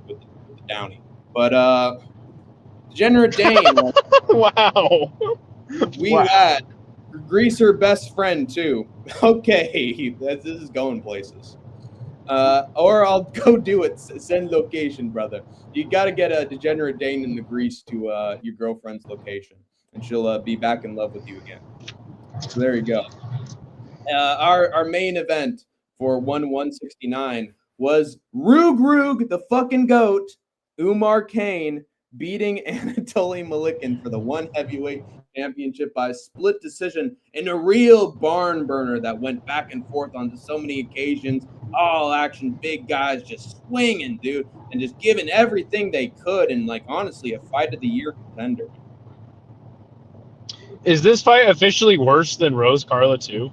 with the Downey. But Degenerate Dane. Wow. We had Greaser best friend, too. Okay, this is going places. Or I'll go do it. Send location, brother. You got to get a Degenerate Dane in the grease to your girlfriend's location, and she'll be back in love with you again. So there you go. Our main event for 169 was Rug, the fucking goat, Umar Kane, beating Anatoly Malikin for the one heavyweight championship by split decision in a real barn burner that went back and forth on so many occasions. All action, big guys just swinging, dude, and just giving everything they could. And, like, honestly, a fight of the year contender. Is this fight officially worse than Rose Carla 2?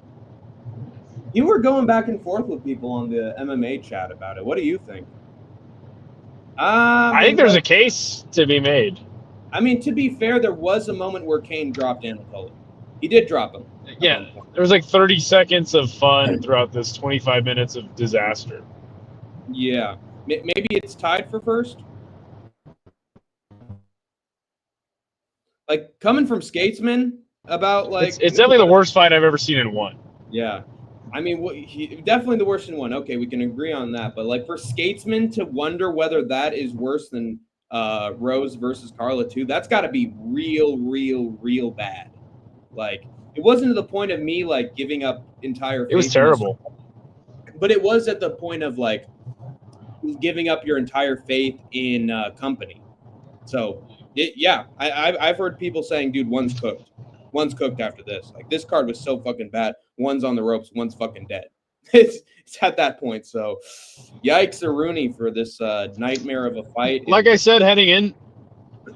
You were going back and forth with people on the MMA chat about it. What do you think? I think there's a case to be made. I mean, to be fair, there was a moment where Kane dropped Anatoly. He did drop him. Yeah, there was like 30 seconds of fun throughout this 25 minutes of disaster. Yeah. Maybe it's tied for first? Like, coming from Skatesman about, like... It's definitely the worst fight I've ever seen in one. Yeah. I mean, definitely the worst in one. Okay, we can agree on that. But, like, for Skatesman to wonder whether that is worse than Rose versus Carla 2, that's got to be real bad. Like, it wasn't to the point of me, like, giving up entire faith. It was terrible. But it was at the point of, like, giving up your entire faith in company. So... I've heard people saying, dude, one's cooked. One's cooked after this. Like, this card was so fucking bad. One's on the ropes. One's fucking dead. It's at that point. So, yikes a Rooney for this nightmare of a fight. Like I said heading in,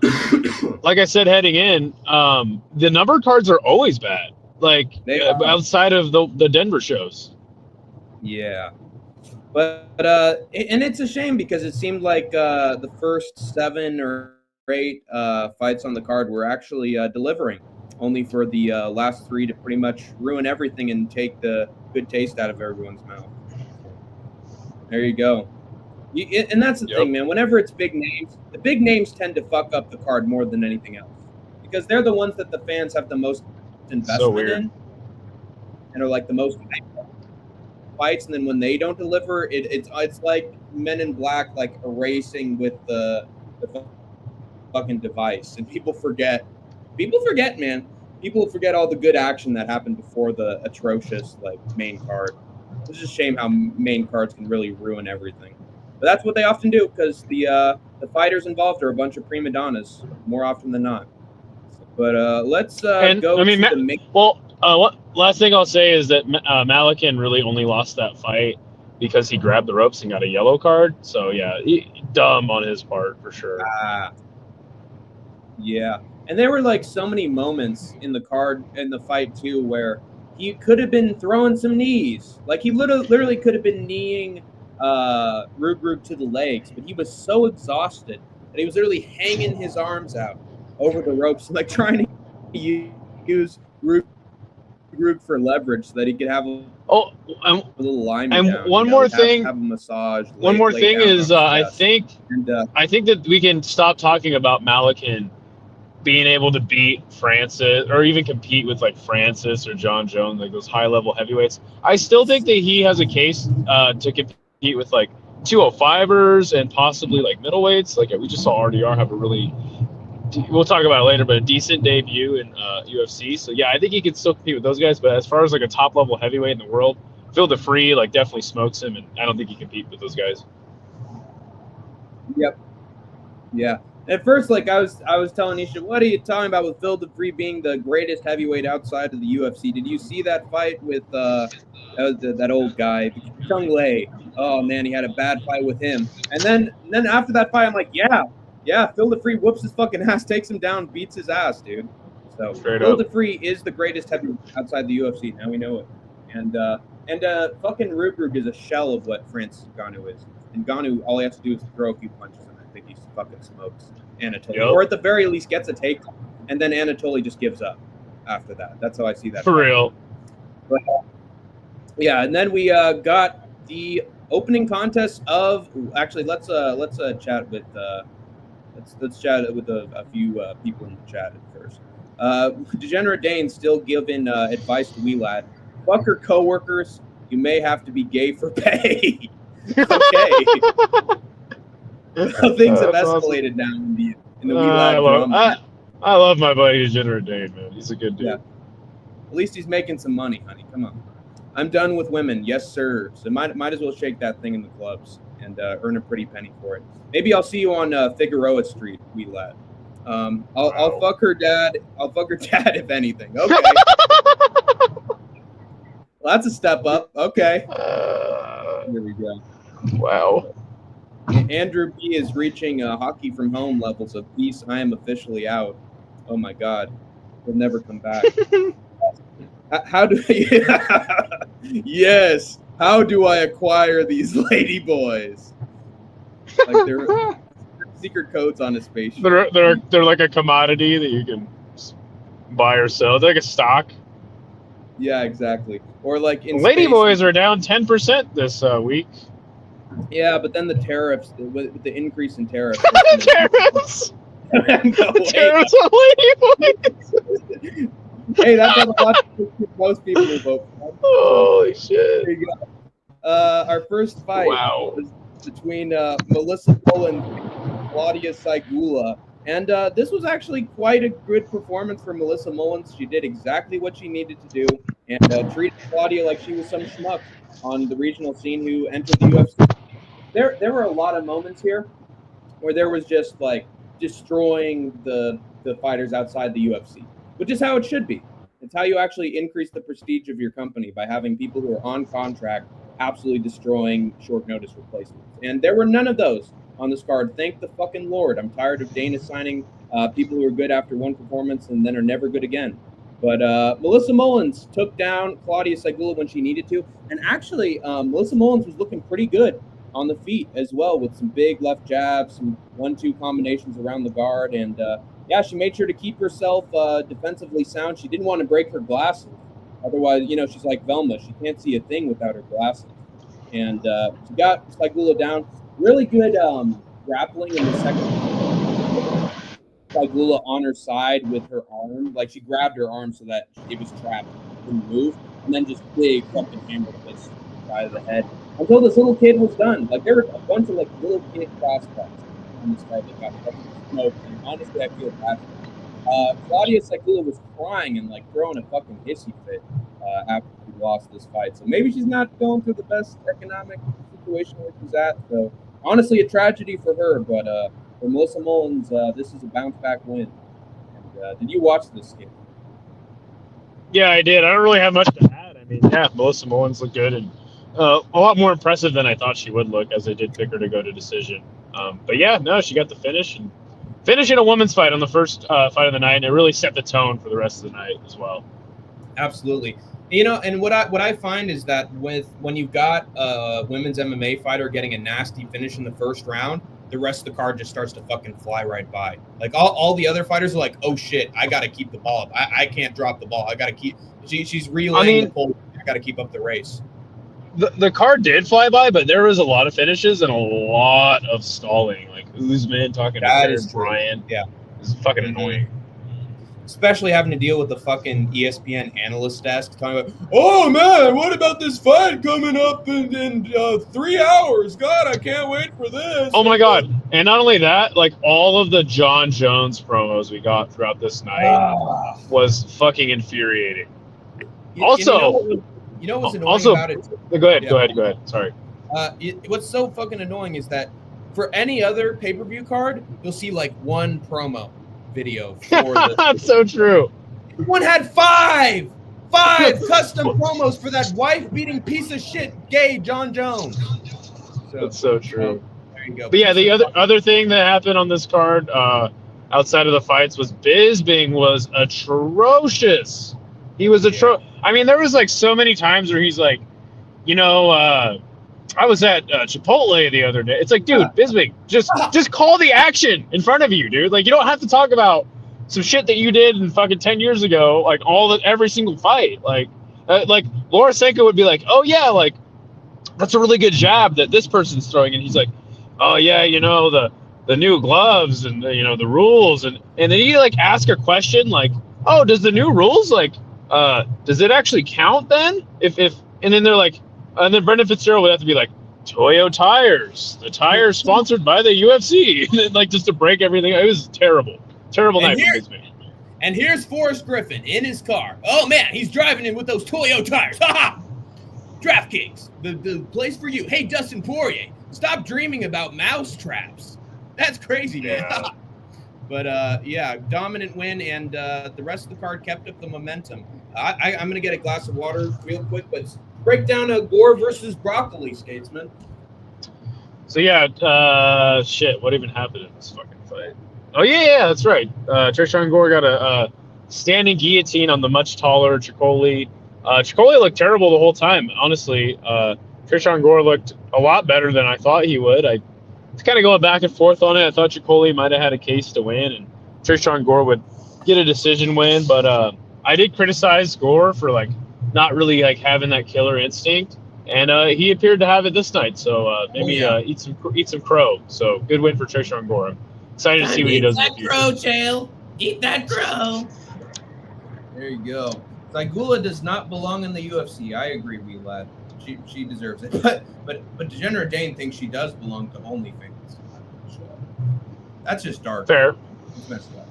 the number cards are always bad. Like, outside of the Denver shows. Yeah. But and it's a shame because it seemed like the first 7 or 8 fights on the card were actually delivering, only for the last 3 to pretty much ruin everything and take the good taste out of everyone's mouth. There you go. And that's the thing, man. Whenever it's big names, the big names tend to fuck up the card more than anything else because they're the ones that the fans have the most investment in and are like the most fights. And then when they don't deliver, it's like Men in Black, like erasing with the fucking device, and people forget, man. People forget all the good action that happened before the atrocious, like, main card. It's just a shame how main cards can really ruin everything. But that's what they often do because the fighters involved are a bunch of prima donnas more often than not. But let's go to the main. Last thing I'll say is that Malikin really only lost that fight because he grabbed the ropes and got a yellow card. So yeah, dumb on his part for sure. Yeah, and there were like so many moments in the card in the fight too where he could have been throwing some knees. Like he literally could have been kneeing Rug to the legs, but he was so exhausted that he was literally hanging his arms out over the ropes, like trying to use Rug for leverage so that he could have a little line. And down, one more thing, have a massage. One more thing is, I think that we can stop talking about Malikin being able to beat Francis or even compete with like Francis or John Jones, like those high level heavyweights. I still think that he has a case to compete with like 205ers and possibly like middleweights. Like we just saw RDR have a really, we'll talk about it later, but a decent debut in UFC. So yeah, I think he can still compete with those guys. But as far as like a top level heavyweight in the world, Phil DeFree like definitely smokes him, and I don't think he can compete with those guys. Yep. Yeah. At first, like I was telling Isha, what are you talking about with Phil DeFree being the greatest heavyweight outside of the UFC? Did you see that fight with that old guy, Chung Lei? Oh man, he had a bad fight with him. And then after that fight, I'm like, yeah, Phil DeFree whoops his fucking ass, takes him down, beats his ass, dude. So Phil DeFree is the greatest heavyweight outside the UFC. Now we know it. And fucking Rug is a shell of what Francis Ngannou is. And Ngannou, all he has to do is throw a few punches, and I think he fucking smokes Anatoly, or at the very least gets a takedown, and then Anatoly just gives up after that. That's how I see that. For real. But, yeah, and then we got the opening contest of. Actually, let's chat with let's chat with a few people in the chat at first. Degenerate Dane still giving advice to Wheelad. Fuck your coworkers. You may have to be gay for pay. Okay. Things have escalated now in the Wheelad drama. I love my buddy Degenerate Dane, man. He's a good dude. At least he's making some money, honey. Come on. I'm done with women. Yes, sir. So might as well shake that thing in the clubs and earn a pretty penny for it. Maybe I'll see you on Figueroa Street, wee lad. I'll fuck her dad. I'll fuck her dad if anything. Okay. Well, that's a step up. Okay. Here we go. Wow. Andrew B is reaching hockey from home levels of peace. I am officially out. Oh my God. He'll never come back. How do I? Yes. How do I acquire these lady boys? Like they're secret codes on his face. They're like a commodity that you can buy or sell. They're like a stock. Yeah, exactly. Or like in lady space, boys are down 10% this week. Yeah, but then the tariffs, with the increase in tariffs. Tariffs. Tariffs on lady boys. Hey, that's how most people will vote for. Holy shit. There you go. Our first fight was between Melissa Mullins and Claudia Saigula. And this was actually quite a good performance for Melissa Mullins. She did exactly what she needed to do and treated Claudia like she was some schmuck on the regional scene who entered the UFC. There were a lot of moments here where there was just like destroying the fighters outside the UFC, which is how it should be. It's how you actually increase the prestige of your company, by having people who are on contract absolutely destroying short notice replacements. And there were none of those on this card. Thank the fucking Lord. I'm tired of Dana signing people who are good after one performance and then are never good again. But Melissa Mullins took down Claudia Saigula when she needed to. And actually, Melissa Mullins was looking pretty good on the feet as well, with some big left jabs, some 1-2 combinations around the guard. And yeah, she made sure to keep herself defensively sound. She didn't want to break her glasses. Otherwise, she's like Velma. She can't see a thing without her glasses. And she got Saigula down. Really good grappling in the second. Saigula on her side with her arm. Like, she grabbed her arm so that it was trapped, didn't move. And then just big fucking hammer fist to the side of the head until this little kid was done. Like, there were a bunch of, like, little kid cross-cuts on this fight that got fucking smoked. And honestly, I feel bad for her. Claudia Saigula was crying and, like, throwing a fucking hissy fit after she lost this fight. So maybe she's not going through the best economic situation where she's at. So honestly, a tragedy for her. But for Melissa Mullins, this is a bounce-back win. And, did you watch this game? Yeah, I did. I don't really have much to add. I mean, yeah, Melissa Mullins looked good and a lot more impressive than I thought she would look, as I did pick her to go to decision. But yeah, no, she got the finish, and finishing a women's fight on the first fight of the night, and it really set the tone for the rest of the night as well. Absolutely. And what I find is that when you've got a women's MMA fighter getting a nasty finish in the first round, the rest of the card just starts to fucking fly right by. Like all the other fighters are like, oh shit, I got to keep the ball up. I can't drop the ball. I got to keep. She's relaying the pole. I got to keep up the race. The card did fly by, but there was a lot of finishes and a lot of stalling. Like Usman talking to Bryant. Yeah, it's fucking annoying. Especially having to deal with the fucking ESPN analyst desk talking about, oh man, what about this fight coming up in 3 hours? God, I can't wait for this. Oh my God. And not only that, like all of the John Jones promos we got throughout this night was fucking infuriating. Also, you know what's annoying about it? Go ahead. Sorry. What's so fucking annoying is that for any other pay-per-view card, you'll see like one promo video for That's so true. One had five custom promos for that wife-beating piece of shit gay John Jones. That's so true. There you go. But yeah, the other thing that happened on this card, outside of the fights, was Bisping was atrocious. He was I mean, there was like so many times where he's like, I was at Chipotle the other day. It's like, dude, Bisping, just call the action in front of you, dude. Like, you don't have to talk about some shit that you did in fucking 10 years ago, like every single fight. Like Laura Senko would be like, oh yeah, like that's a really good jab that this person's throwing, and he's like, oh yeah, the new gloves and the rules, and then you like ask a question like, oh, does the new rules like does it actually count then? If and then they're like. And then Brendan Fitzgerald would have to be like, Toyo Tires, the tires sponsored by the UFC, like just to break everything. It was terrible night for Bisping. And here's Forrest Griffin in his car. Oh, man, he's driving in with those Toyo tires. Ha ha! DraftKings, the place for you. Hey, Dustin Poirier, stop dreaming about mouse traps. That's crazy, man. Yeah. But, yeah, dominant win, and the rest of the card kept up the momentum. I'm going to get a glass of water real quick, but break down Gore versus Broccoli, Skatesman. So yeah, shit, what even happened in this fucking fight? Oh yeah, that's right. Tresean Gore got a standing guillotine on the much taller Chukoli. Chukoli looked terrible the whole time, honestly. Tresean Gore looked a lot better than I thought he would. I was kind of going back and forth on it. I thought Chukoli might have had a case to win, and Tresean Gore would get a decision win. But I did criticize Gore for like not really like having that killer instinct, and he appeared to have it this night. So maybe eat some crow. So good win for Tresean Gore. I'm excited to see what he does in the future. Eat that crow, Chael. Eat that crow. There you go. Zygula does not belong in the UFC. I agree, wee lad. She deserves it. But Degenerate Dane thinks she does belong to OnlyFans. That's just dark. Fair. It's messed up.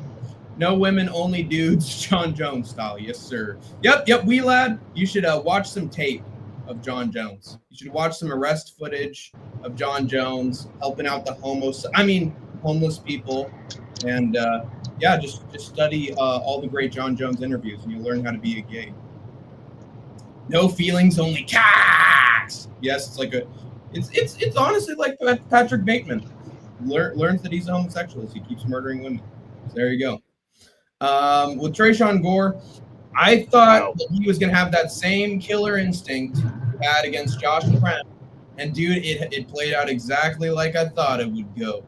No women, only dudes. John Jones style. Yes, sir. Yep. Wee lad, you should watch some tape of John Jones. You should watch some arrest footage of John Jones helping out the homeless people, and just study all the great John Jones interviews, and you'll learn how to be a gay. No feelings, only cocks. Yes, it's honestly like Patrick Bateman learns that he's a homosexual as he keeps murdering women. So there you go. With Tresean Gore, I thought that he was going to have that same killer instinct he had against Josh Brown. And, dude, it played out exactly like I thought it would go.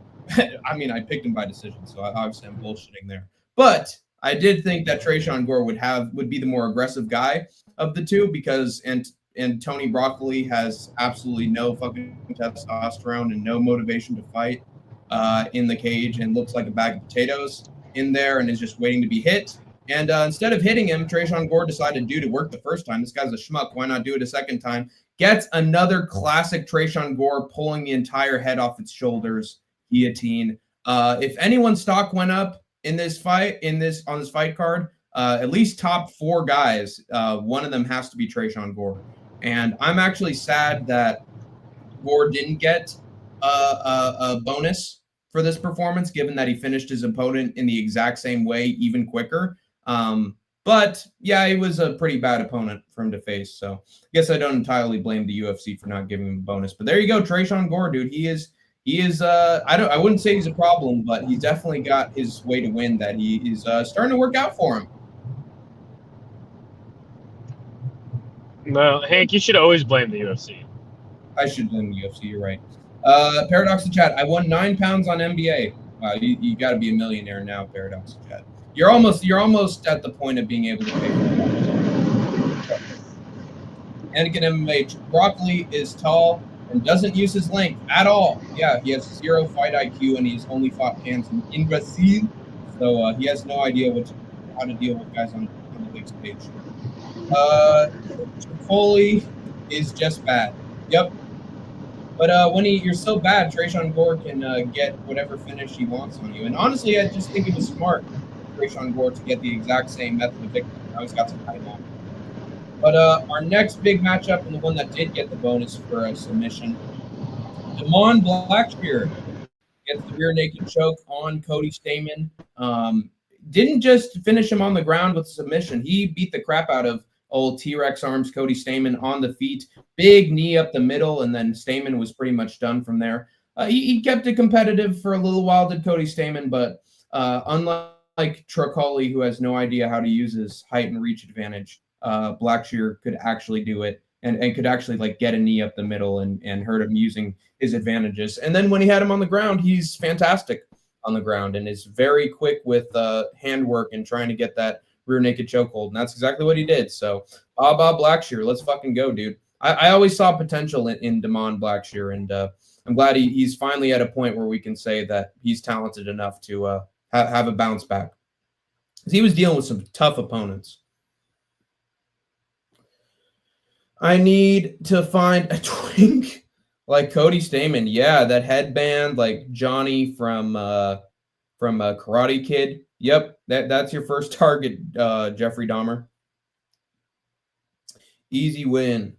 I mean, I picked him by decision, so obviously I'm bullshitting there. But I did think that Tresean Gore would be the more aggressive guy of the two because and Tony Broccoli has absolutely no fucking testosterone and no motivation to fight in the cage and looks like a bag of potatoes in there and is just waiting to be hit. And instead of hitting him, Tresean Gore decided to work the first time. This guy's a schmuck. Why not do it a second time? Gets another classic Tresean Gore pulling the entire head off its shoulders. Guillotine. If anyone's stock went up in this fight, on this fight card, at least top 4 guys, one of them has to be Tresean Gore. And I'm actually sad that Gore didn't get a bonus for this performance, given that he finished his opponent in the exact same way, even quicker. But yeah, he was a pretty bad opponent for him to face. So I guess I don't entirely blame the UFC for not giving him a bonus. But there you go, Tresean Gore, dude. He is I wouldn't say he's a problem, but he's definitely got his way to win that he is starting to work out for him. No, Hank, you should always blame the UFC. I should blame the UFC, you're right. Paradox in chat, I won 9 pounds on NBA. Wow, you got to be a millionaire now, Paradox in chat. You're almost at the point of being able to pay for that. Anakin MMA, Broccoli is tall and doesn't use his length at all. Yeah, he has 0 fight IQ and he's only fought hands in Brazil, so he has no idea how to deal with guys on the big stage. Foley is just bad. Yep. But when you're so bad, Tresean Gore can get whatever finish he wants on you. And honestly, I just think it was smart for Tresean Gore to get the exact same method of victory. Now he's got some time on. But our next big matchup, and the one that did get the bonus for a submission, Damon Blackshear gets the rear naked choke on Cody Stamann. Didn't just finish him on the ground with a submission. He beat the crap out of old T-Rex arms Cody Stamann on the feet. Big knee up the middle, and then Stamann was pretty much done from there. He kept it competitive for a little while, did Cody Stamann, but unlike Trocoli, who has no idea how to use his height and reach advantage, Blackshear could actually do it and could actually like get a knee up the middle and hurt him using his advantages. And then when he had him on the ground, he's fantastic on the ground and is very quick with handwork and trying to get that rear naked chokehold. And that's exactly what he did. So Bob Blackshear, let's fucking go, dude. I always saw potential in Damon Blackshear, and I'm glad he's finally at a point where we can say that he's talented enough to have a bounce back. Because he was dealing with some tough opponents. I need to find a twink like Cody Stamann. Yeah, that headband like Johnny from Karate Kid. Yep, that's your first target, Jeffrey Dahmer. Easy win.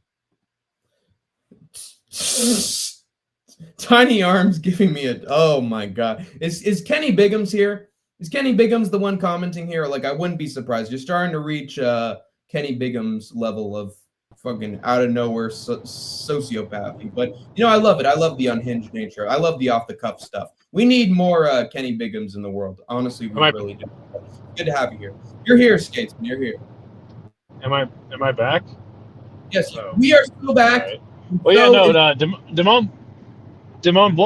Tiny Arms giving me oh my god. Is Kenny Biggums here? Is Kenny Biggums the one commenting here? Like, I wouldn't be surprised. You're starting to reach Kenny Biggums level of fucking out of nowhere sociopathy. But you know, I love it. I love the unhinged nature. I love the off the cuff stuff. We need more Kenny Biggums in the world. Honestly, we really do. Good to have you here. You're here, Skatesman. You're here. Am I back? Yes, we are still back. Right. Well, yeah, no, Damon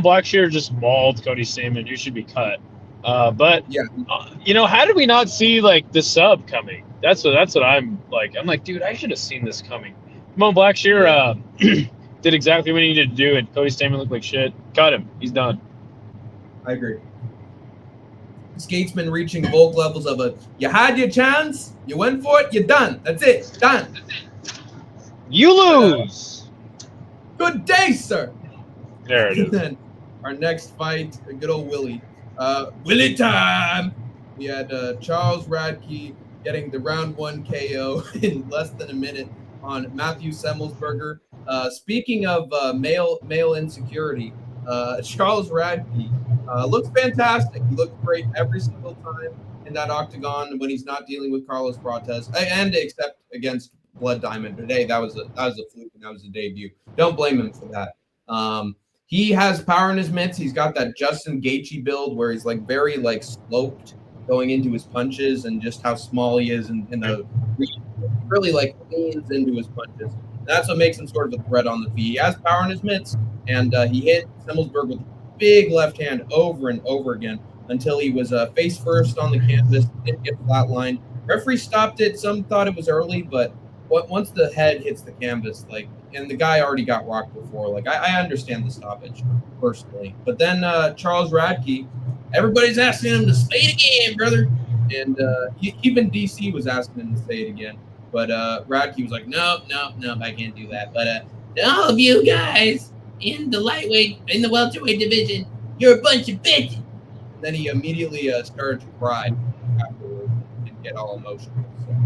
Blackshear just mauled Cody Stamann. You should be cut. But yeah, you know, how did we not see like the sub coming? That's what I'm like. I'm like, dude, I should have seen this coming. Damon Blackshear did exactly what he needed to do, and Cody Stamann looked like shit. Cut him. He's done. I agree. Skatesman reaching Volk levels of you had your chance, you went for it, you're done. That's it. Done. You lose. Good day, sir. There it is. And then our next fight, good old Willie. Willie time. We had Charles Radke getting the round 1 KO in less than a minute on Matthew Semmelsberger. Speaking of male insecurity, Charles Radke looks fantastic. He looks great every single time in that octagon when he's not dealing with Carlos Prates, and except against Blood Diamond today. That was a fluke, and that was a debut. Don't blame him for that. He has power in his mitts. He's got that Justin Gaethje build where he's like very like sloped going into his punches, and just how small he is, and the really like leans into his punches. That's what makes him sort of a threat on the feet. He has power in his mitts, and he hit Semmelsberg with a big left hand over and over again until he was face first on the canvas, didn't get flatlined. Referee stopped it. Some thought it was early, but once the head hits the canvas, like, and the guy already got rocked before, like, I understand the stoppage personally. But then Charles Radke, everybody's asking him to say it again, brother. And even DC was asking him to say it again. But Radke was like, no, I can't do that. But all of you guys in the welterweight division, you're a bunch of bitches. And then he immediately started to cry afterwards and get all emotional. So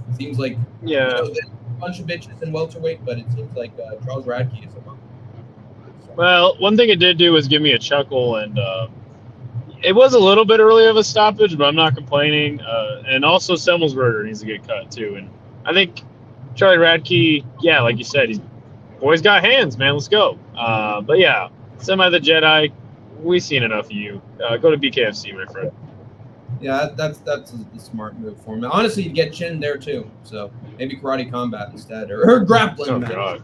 it seems like a bunch of bitches in welterweight, but it seems like Charles Radke is among them. So. Well, one thing it did do was give me a chuckle, and it was a little bit early of a stoppage, but I'm not complaining. And also Semmelsberger needs to get cut too. And I think Charlie Radke, yeah, like you said, he's always got hands, man. Let's go. But yeah, Semi the Jedi, we've seen enough of you. Go to BKFC, my friend. Yeah, that's the smart move for him. Honestly, you'd get Chin there too. So maybe Karate Combat instead, or grappling. Oh, match. God.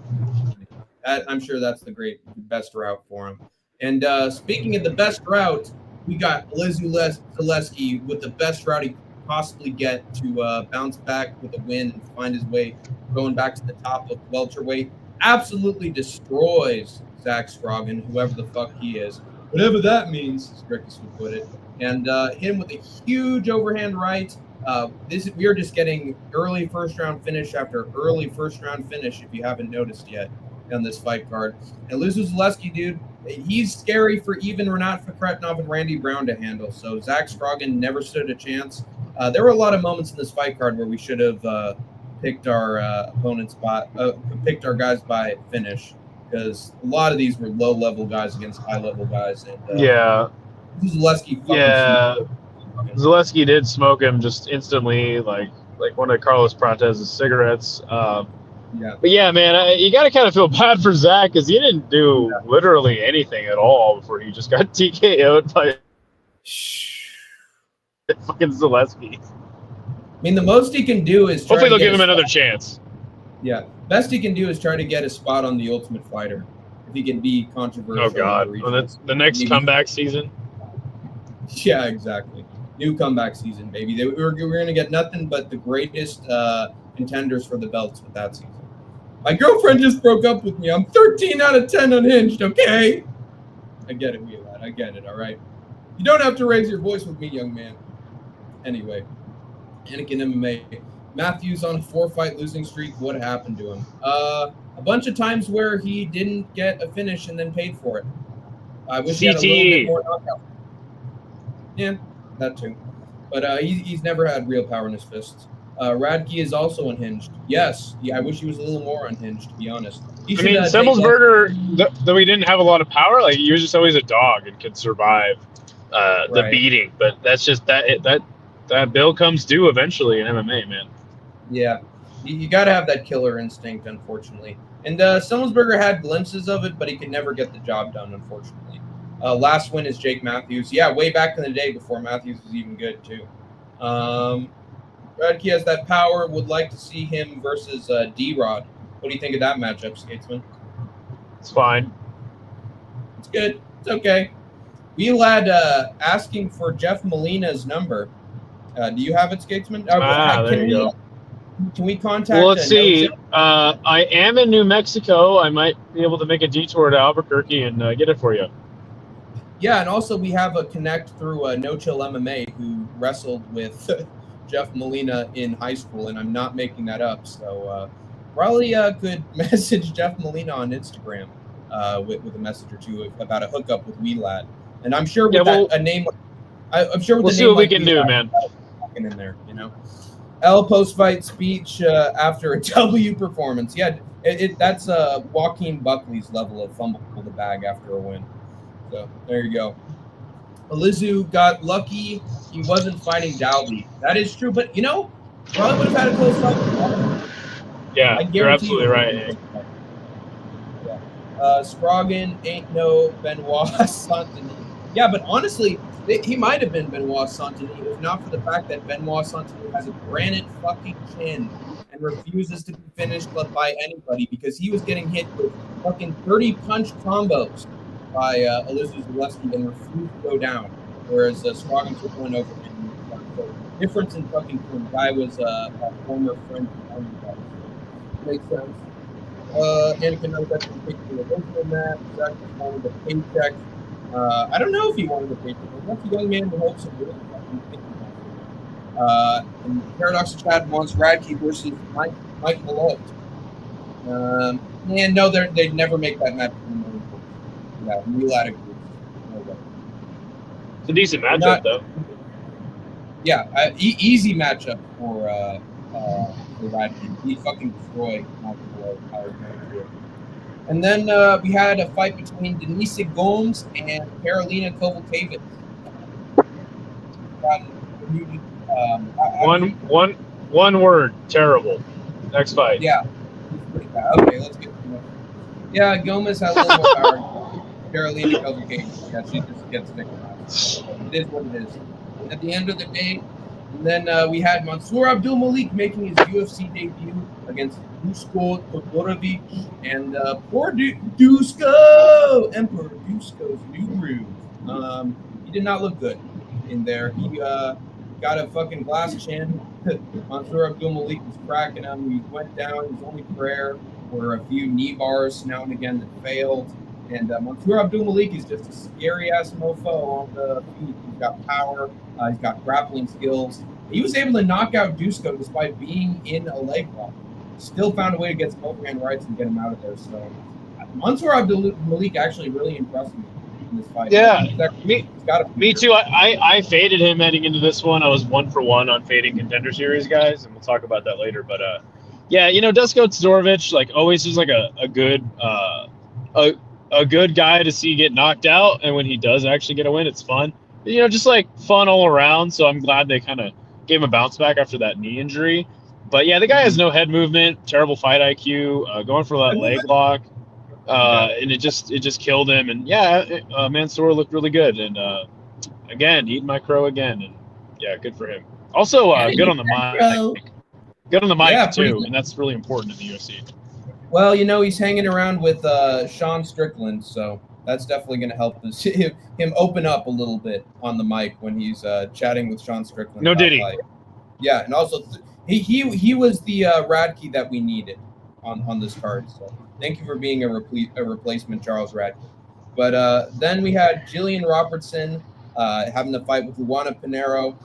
I'm sure that's the best route for him. And speaking of the best route, we got Lizu Zaleski with the best route he could possibly get to bounce back with a win and find his way going back to the top of welterweight. Absolutely destroys Zach Scroggin, whoever the fuck he is. Whatever that means, as Rickus would put it. And hit him with a huge overhand right. We are just getting early first round finish after early first round finish, if you haven't noticed yet, on this fight card. And Lizu Zaleski, dude, he's scary for even Renat Fakretnov and Randy Brown to handle. So Zach Scroggin never stood a chance. There were a lot of moments in this fight card where we should have picked our picked our guys by finish, because a lot of these were low level guys against high level guys. And Zaleski. Zaleski did smoke him just instantly, like one of Carlos Prates' cigarettes. But yeah, man, you got to kind of feel bad for Zach, because he didn't do literally anything at all before he just got TKO'd by fucking Zaleski. I mean, the most he can do is hopefully they'll give him another chance. Yeah, best he can do is try to get a spot on the Ultimate Fighter if he can be controversial. Oh God, well, that's the next comeback season. Yeah, exactly. New comeback season, baby. We're going to get nothing but the greatest contenders for the belts with that season. My girlfriend just broke up with me. I'm 13 out of 10 unhinged, okay? I get it, Wheelad. I get it, all right? You don't have to raise your voice with me, young man. Anyway, Anakin MMA. Matthews on a 4-fight losing streak. What happened to him? A bunch of times where he didn't get a finish and then paid for it. I wish he had a little bit more knockout. Yeah, that too. But he's never had real power in his fists. Radke is also unhinged. Yes, yeah, I wish he was a little more unhinged, to be honest. I mean, Semmelsberger, though he didn't have a lot of power, like he was just always a dog and could survive the beating. But that's just that bill comes due eventually in MMA, man. Yeah, you got to have that killer instinct, unfortunately. And Semmelsberger had glimpses of it, but he could never get the job done, unfortunately. Last win is Jake Matthews. Yeah, way back in the day before Matthews was even good, too. Radke has that power. Would like to see him versus D-Rod. What do you think of that matchup, Skatesman? It's fine. It's good. It's okay. Wheelad asking for Jeff Molina's number. Do you have it, Skatesman? There you go. Can we contact? Well, let's see. I am in New Mexico. I might be able to make a detour to Albuquerque and get it for you. Yeah, and also we have a connect through No Chill MMA who wrestled with Jeff Molina in high school, and I'm not making that up. So probably could message Jeff Molina on Instagram with a message or two about a hookup with Wheelad. And I'm sure with a name, I'm sure with we'll the see name what we like can do, man. In there, you know. L post-fight speech after a W performance. Yeah, that's Joaquin Buckley's level of fumble the bag after a win. So there you go. Alizu got lucky. He wasn't fighting Dalby. That is true, but you know, probably would have had a close fight. Yeah, you're absolutely right. Hank. Yeah. Scroggin ain't no Benoit Saint-Denis. Yeah, but honestly, he might have been Benoit Saint-Denis if not for the fact that Benoit Saint-Denis has a granite fucking chin and refuses to be finished by anybody because he was getting hit with fucking 30 punch combos by Alizu Zaleski and refused to go down, whereas Scroggin took one over him. So difference in fucking form. Guy was a former friend from Army guys. Makes sense. Anakin knows that's been taking the original match. Zach just wanted the paycheck. I don't know if he wanted the paycheck. That's a young man who hopes to really and Paradox Chad wants Radke versus Mike Malone. And no, they'd never make that match. Yeah, Wheelad agrees. No way. It's a decent matchup, though. Yeah, easy matchup for Radke. He fucking destroyed Mike Malone. And then we had a fight between Denise Gomes and Carolina Kovalevich. One word, terrible. Next fight. Yeah. Okay, let's get to it. Yeah, Gomez had a little more power. Carolina Kovalevich. Yeah, she just gets victimized. It is what it is. At the end of the day, and then we had Mansour Abdul Malik making his UFC debut against Dusko Todorovic and poor Dusko, Emperor Dusko's new groove. He did not look good in there. He got a fucking glass chin. Mansour Abdul Malik was cracking him. He went down. His only prayer were a few knee bars now and again that failed. And Mansour Abdul Malik is just a scary ass mofo on the feet. He's got power. He's got grappling skills. He was able to knock out Dusko despite being in a leg lock. Still found a way to get some overhand rights and get him out of there. So Mansour Abdul Malik actually really impressed me in this fight. Yeah, me too. I faded him heading into this one. I was 1-for-1 on fading Contender Series guys, and we'll talk about that later. But yeah, you know, Dusko Todorovic like always is like a good guy to see get knocked out, and when he does actually get a win, it's fun. You know, just like fun all around. So I'm glad they kind of gave him a bounce back after that knee injury. But yeah, the guy has no head movement, terrible fight IQ, going for that leg lock, and it just killed him. And yeah, Mansour looked really good, and again, eating my crow again, and yeah, good for him. Also, good on the mic, good on the mic too, and that's really important in the UFC. Well, you know, he's hanging around with Sean Strickland, so that's definitely going to help him open up a little bit on the mic when he's chatting with Sean Strickland. No diddy. Yeah, and also he was the Radke that we needed on this card. So thank you for being a replacement, Charles Radke. But then we had Jillian Robertson having the fight with Luana Pinheiro.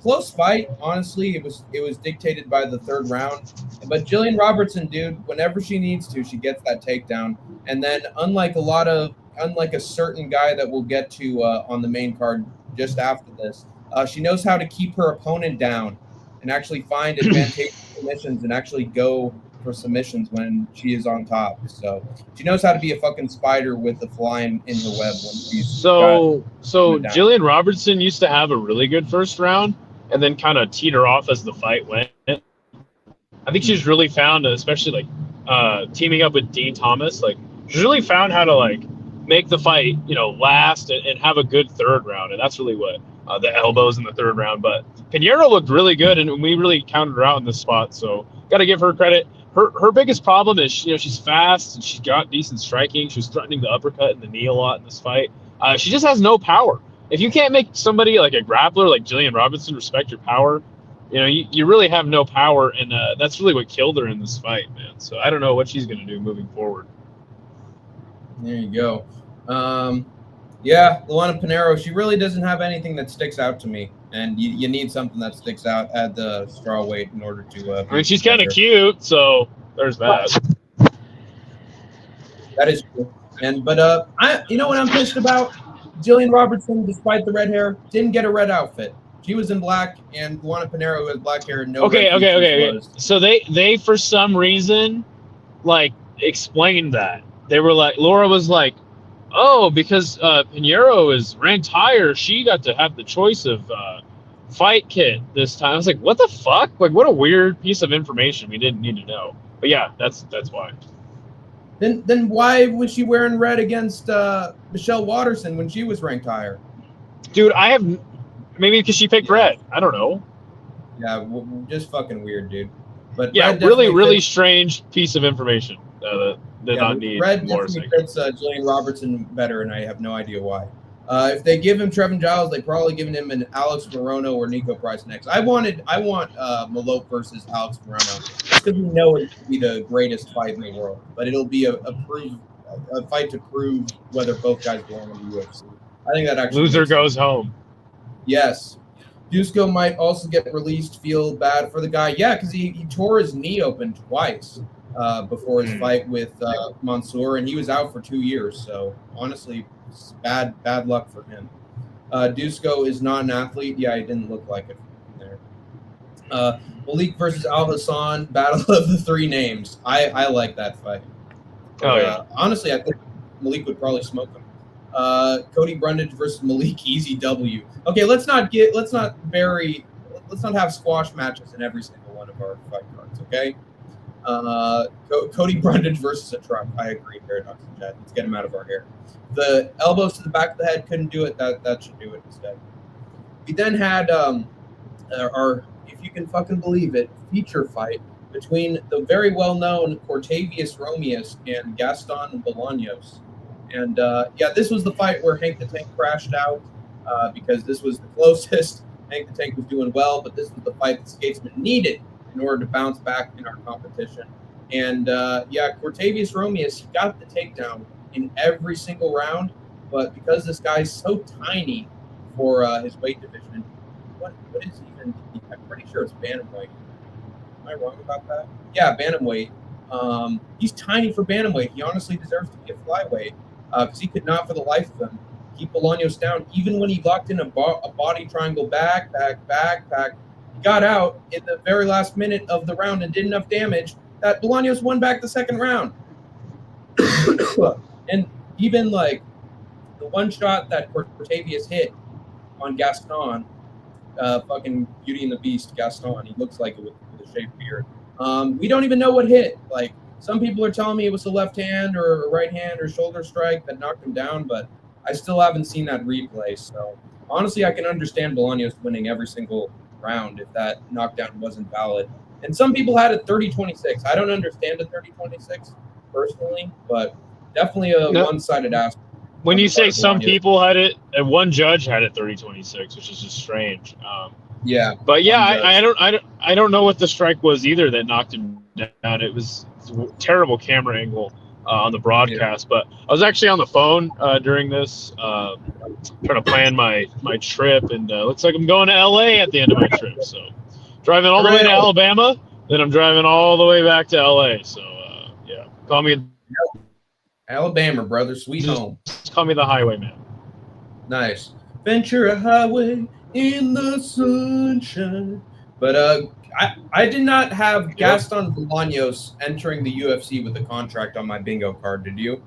Close fight, honestly. It was dictated by the third round. But Jillian Robertson, dude, whenever she needs to, she gets that takedown. And then unlike a certain guy that we'll get to on the main card just after this, She knows how to keep her opponent down and actually find advantageous submissions and actually go for submissions when she is on top. So she knows how to be a fucking spider with a fly in her web when she's So down. Jillian Robertson used to have a really good first round and then kind of teeter off as the fight went. I think she's really found, especially like teaming up with Dean Thomas, like she's really found how to like make the fight, last and have a good third round. And that's really what the elbows in the third round. But Pinheiro looked really good, and we really counted her out in this spot. So got to give her credit. Her biggest problem is, she's fast and she's got decent striking. She was threatening the uppercut and the knee a lot in this fight. She just has no power. If you can't make somebody like a grappler like Jillian Robinson respect your power, you really have no power, and that's really what killed her in this fight, man. So I don't know what she's going to do moving forward. There you go. Yeah, Luana Pinheiro, she really doesn't have anything that sticks out to me. And you need something that sticks out at the straw weight in order to. I mean, she's kind of cute, so there's that. That is true. But what I'm pissed about? Jillian Robertson, despite the red hair, didn't get a red outfit. She was in black, and Luana Pinheiro, who has black hair, and no. Okay. So they for some reason, like, explained that. They were like, Laura was like, oh, because Pinheiro is ranked higher, she got to have the choice of fight kit this time. I was like, what the fuck? Like, what a weird piece of information we didn't need to know. But yeah, that's why. Then why was she wearing red against Michelle Watterson when she was ranked higher? Dude, maybe because she picked red. I don't know. Yeah, just fucking weird, dude. But yeah, really strange piece of information. Did not need red more. Red fits Jillian Robertson better, and I have no idea why. If they give him Trevin Giles, they probably given him an Alex Morono or Nico Price next. I want Malone versus Alex Morono just because we know it will be the greatest fight in the world, but it'll be a fight to prove whether both guys belong in the UFC. I think that actually loser goes home. Yes. Dusko might also get released. Feel bad for the guy. Yeah, because he tore his knee open twice before his fight with Mansour, and he was out for 2 years. So honestly, it's bad luck for him. Dusko is not an athlete. Yeah, he didn't look like it there. Malik versus Al Hassan, battle of the three names. I like that fight. Honestly, I think Malik would probably smoke him. Cody Brundage versus Malik, easy W. Okay, let's not have squash matches in every single one of our fight cards. Okay. Cody Brundage versus a truck. I agree, Paradox and Jet. Let's get him out of our hair. The elbows to the back of the head couldn't do it. That should do it instead. We then had our, if you can fucking believe it, feature fight between the very well-known Cortavius Romeus and Gaston Bolaños. And this was the fight where Hank the Tank crashed out because this was the closest. Hank the Tank was doing well, but this was the fight that Skatesman needed in order to bounce back in our competition. And Cortavius Romeus got the takedown in every single round, but because this guy's so tiny for his weight division, what is even? I'm pretty sure it's bantamweight. Am I wrong about that? Yeah, bantamweight. He's tiny for bantamweight. He honestly deserves to be a flyweight because he could not, for the life of him, keep Bolaños down. Even when he locked in a body triangle, back. He got out in the very last minute of the round and did enough damage that Bolaños won back the second round. And even like the one shot that Cortavius hit on Gaston, fucking Beauty and the Beast, Gaston, he looks like it with a shaved beard. We don't even know what hit. Like, some people are telling me it was a left hand or a right hand or shoulder strike that knocked him down, but I still haven't seen that replay. So honestly, I can understand Bolaños winning every single round if that knockdown wasn't valid. And some people had it 30-26. I don't understand a 30-26 personally, but definitely a one-sided aspect. When you say some people had it, and one judge had it 30-26, which is just strange. But yeah, I don't know what the strike was either that knocked him down. It was a terrible camera angle on the broadcast. But I was actually on the phone during this, trying to plan my trip, and looks like I'm going to LA at the end of my trip. So driving all the way to Alabama, then I'm driving all the way back to LA. So call me Alabama, brother, sweet home. Just call me the highwayman. Nice. Ventura Highway, in the sunshine. But I did not have Gaston Bolaños entering the UFC with a contract on my bingo card. Did you?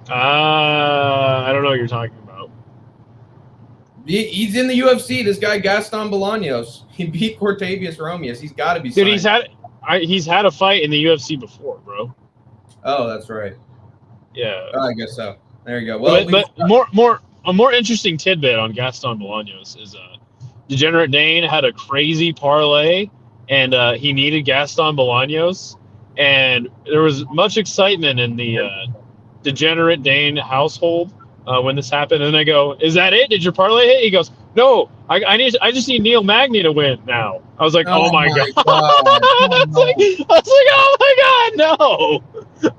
I don't know what you're talking about. He's in the UFC. This guy Gaston Bolaños. He beat Cortavius Romius. He's got to be. Dude, signed. he's had a fight in the UFC before, bro. Oh, that's right. Yeah. Oh, I guess so. There you go. Well, but a more interesting tidbit on Gaston Bolaños is Degenerate Dane had a crazy parlay, and he needed Gaston Bolaños, and there was much excitement in the Degenerate Dane household when this happened. And I go, "Is that it? Did your parlay hit?" He goes, "No, I just need Neil Magny to win now." I was like, "Oh my god!" I was like, "Oh my god, no!"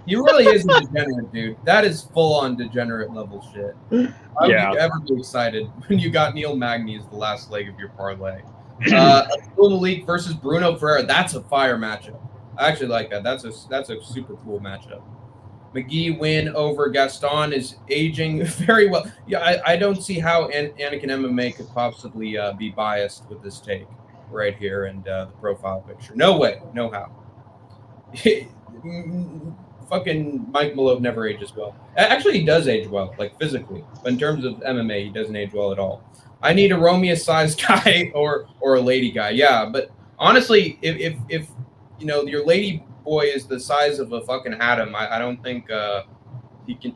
He really is a degenerate, dude. That is full-on degenerate level shit. How would you ever be excited when you got Neil Magny as the last leg of your parlay? Abdul Malik versus Bruno Ferreira. That's a fire matchup. I actually like that. That's a super cool matchup. McGee win over Gaston is aging very well. Yeah, I don't see how Anakin MMA could possibly be biased with this take right here and the profile picture. No way. No how. Fucking Mike Malone never ages well. Actually, he does age well, like physically. But in terms of MMA, he doesn't age well at all. I need a Romius-sized guy or a lady guy. Yeah, but honestly, if you know your lady boy is the size of a fucking atom, I don't think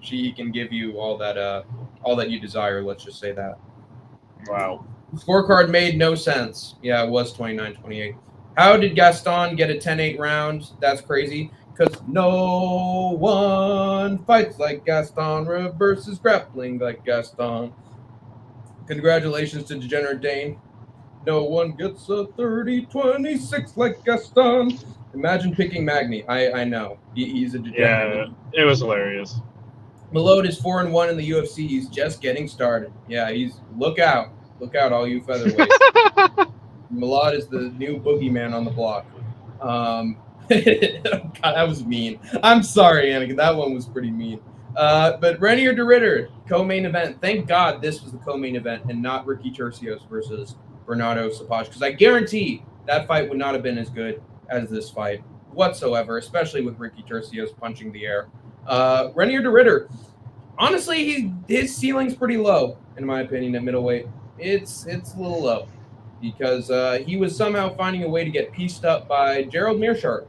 she can give you all that you desire. Let's just say that. Wow. Scorecard made no sense. Yeah, it was 29-28. How did Gaston get a 10-8 round? That's crazy. Because no one fights like Gaston, reverses grappling like Gaston. Congratulations to Degenerate Dane. No one gets a 30-26 like Gaston. Imagine picking Magny. I know. He's a degenerate. Yeah, it was hilarious. Malone is 4-1 in the UFC. He's just getting started. Yeah, look out. Look out, all you featherweights. Malone is the new boogeyman on the block. God, that was mean. I'm sorry, Anakin. That one was pretty mean. But Renier de Ritter, co-main event. Thank God this was the co-main event and not Ricky Tercios versus Bernardo Sapage, because I guarantee that fight would not have been as good as this fight whatsoever, especially with Ricky Tercios punching the air. Renier de Ritter, honestly, his ceiling's pretty low, in my opinion, at middleweight. It's a little low because he was somehow finding a way to get pieced up by Gerald Meerschaert.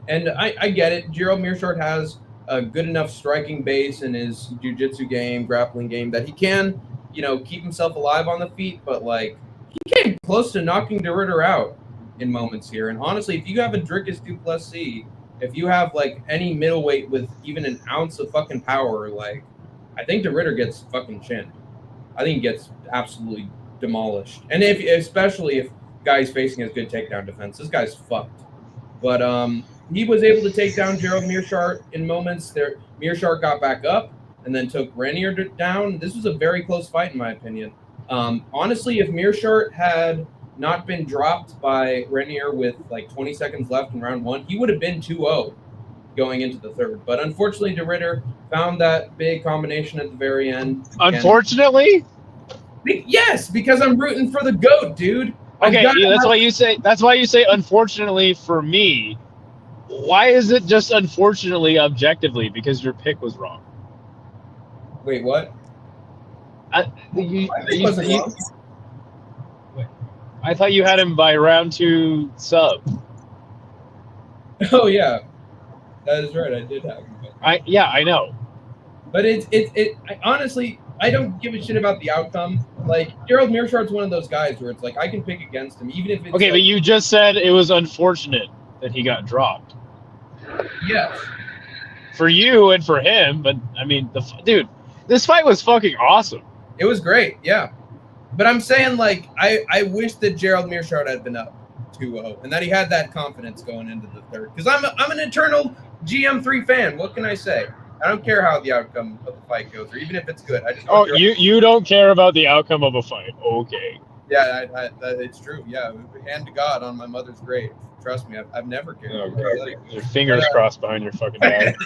And I get it. Gerald Meerschaert has a good enough striking base in his jiu-jitsu game, grappling game, that he can, keep himself alive on the feet. But, he came close to knocking de Ritter out in moments here. And honestly, if you have a Dricus du Plessis, if you have, any middleweight with even an ounce of fucking power, I think de Ritter gets fucking chinned. I think he gets absolutely demolished. And especially if guy's facing his good takedown defense. This guy's fucked. But, he was able to take down Gerald Meerschaert in moments. Meerschaert got back up and then took Renier down. This was a very close fight, in my opinion. Honestly, if Meerschaert had not been dropped by Renier with 20 seconds left in round one, he would have been 2-0 going into the third. But unfortunately, de Ritter found that big combination at the very end. Unfortunately? Yes, because I'm rooting for the GOAT, dude. Okay, that's why you say unfortunately for me. Why is it just unfortunately objectively? Because your pick was wrong. Wait, what? I thought you had him by round 2 sub. Oh yeah, that is right. I did have him. I know. But honestly, I don't give a shit about the outcome. Gerald Meerschaert's one of those guys where it's I can pick against him, even if it's okay. But you just said it was unfortunate that he got dropped. Yes. For you and for him, but I mean, dude, this fight was fucking awesome. It was great, yeah. But I'm saying, I wish that Gerald Meerschaert had been up 2-0 and that he had that confidence going into the third. Because I'm an eternal GM3 fan. What can I say? I don't care how the outcome of the fight goes, or even if it's good. I just you don't care about the outcome of a fight? Okay. Yeah, it's true. Yeah, hand to God on my mother's grave. Trust me, I've never cared. Your fingers crossed behind your fucking back.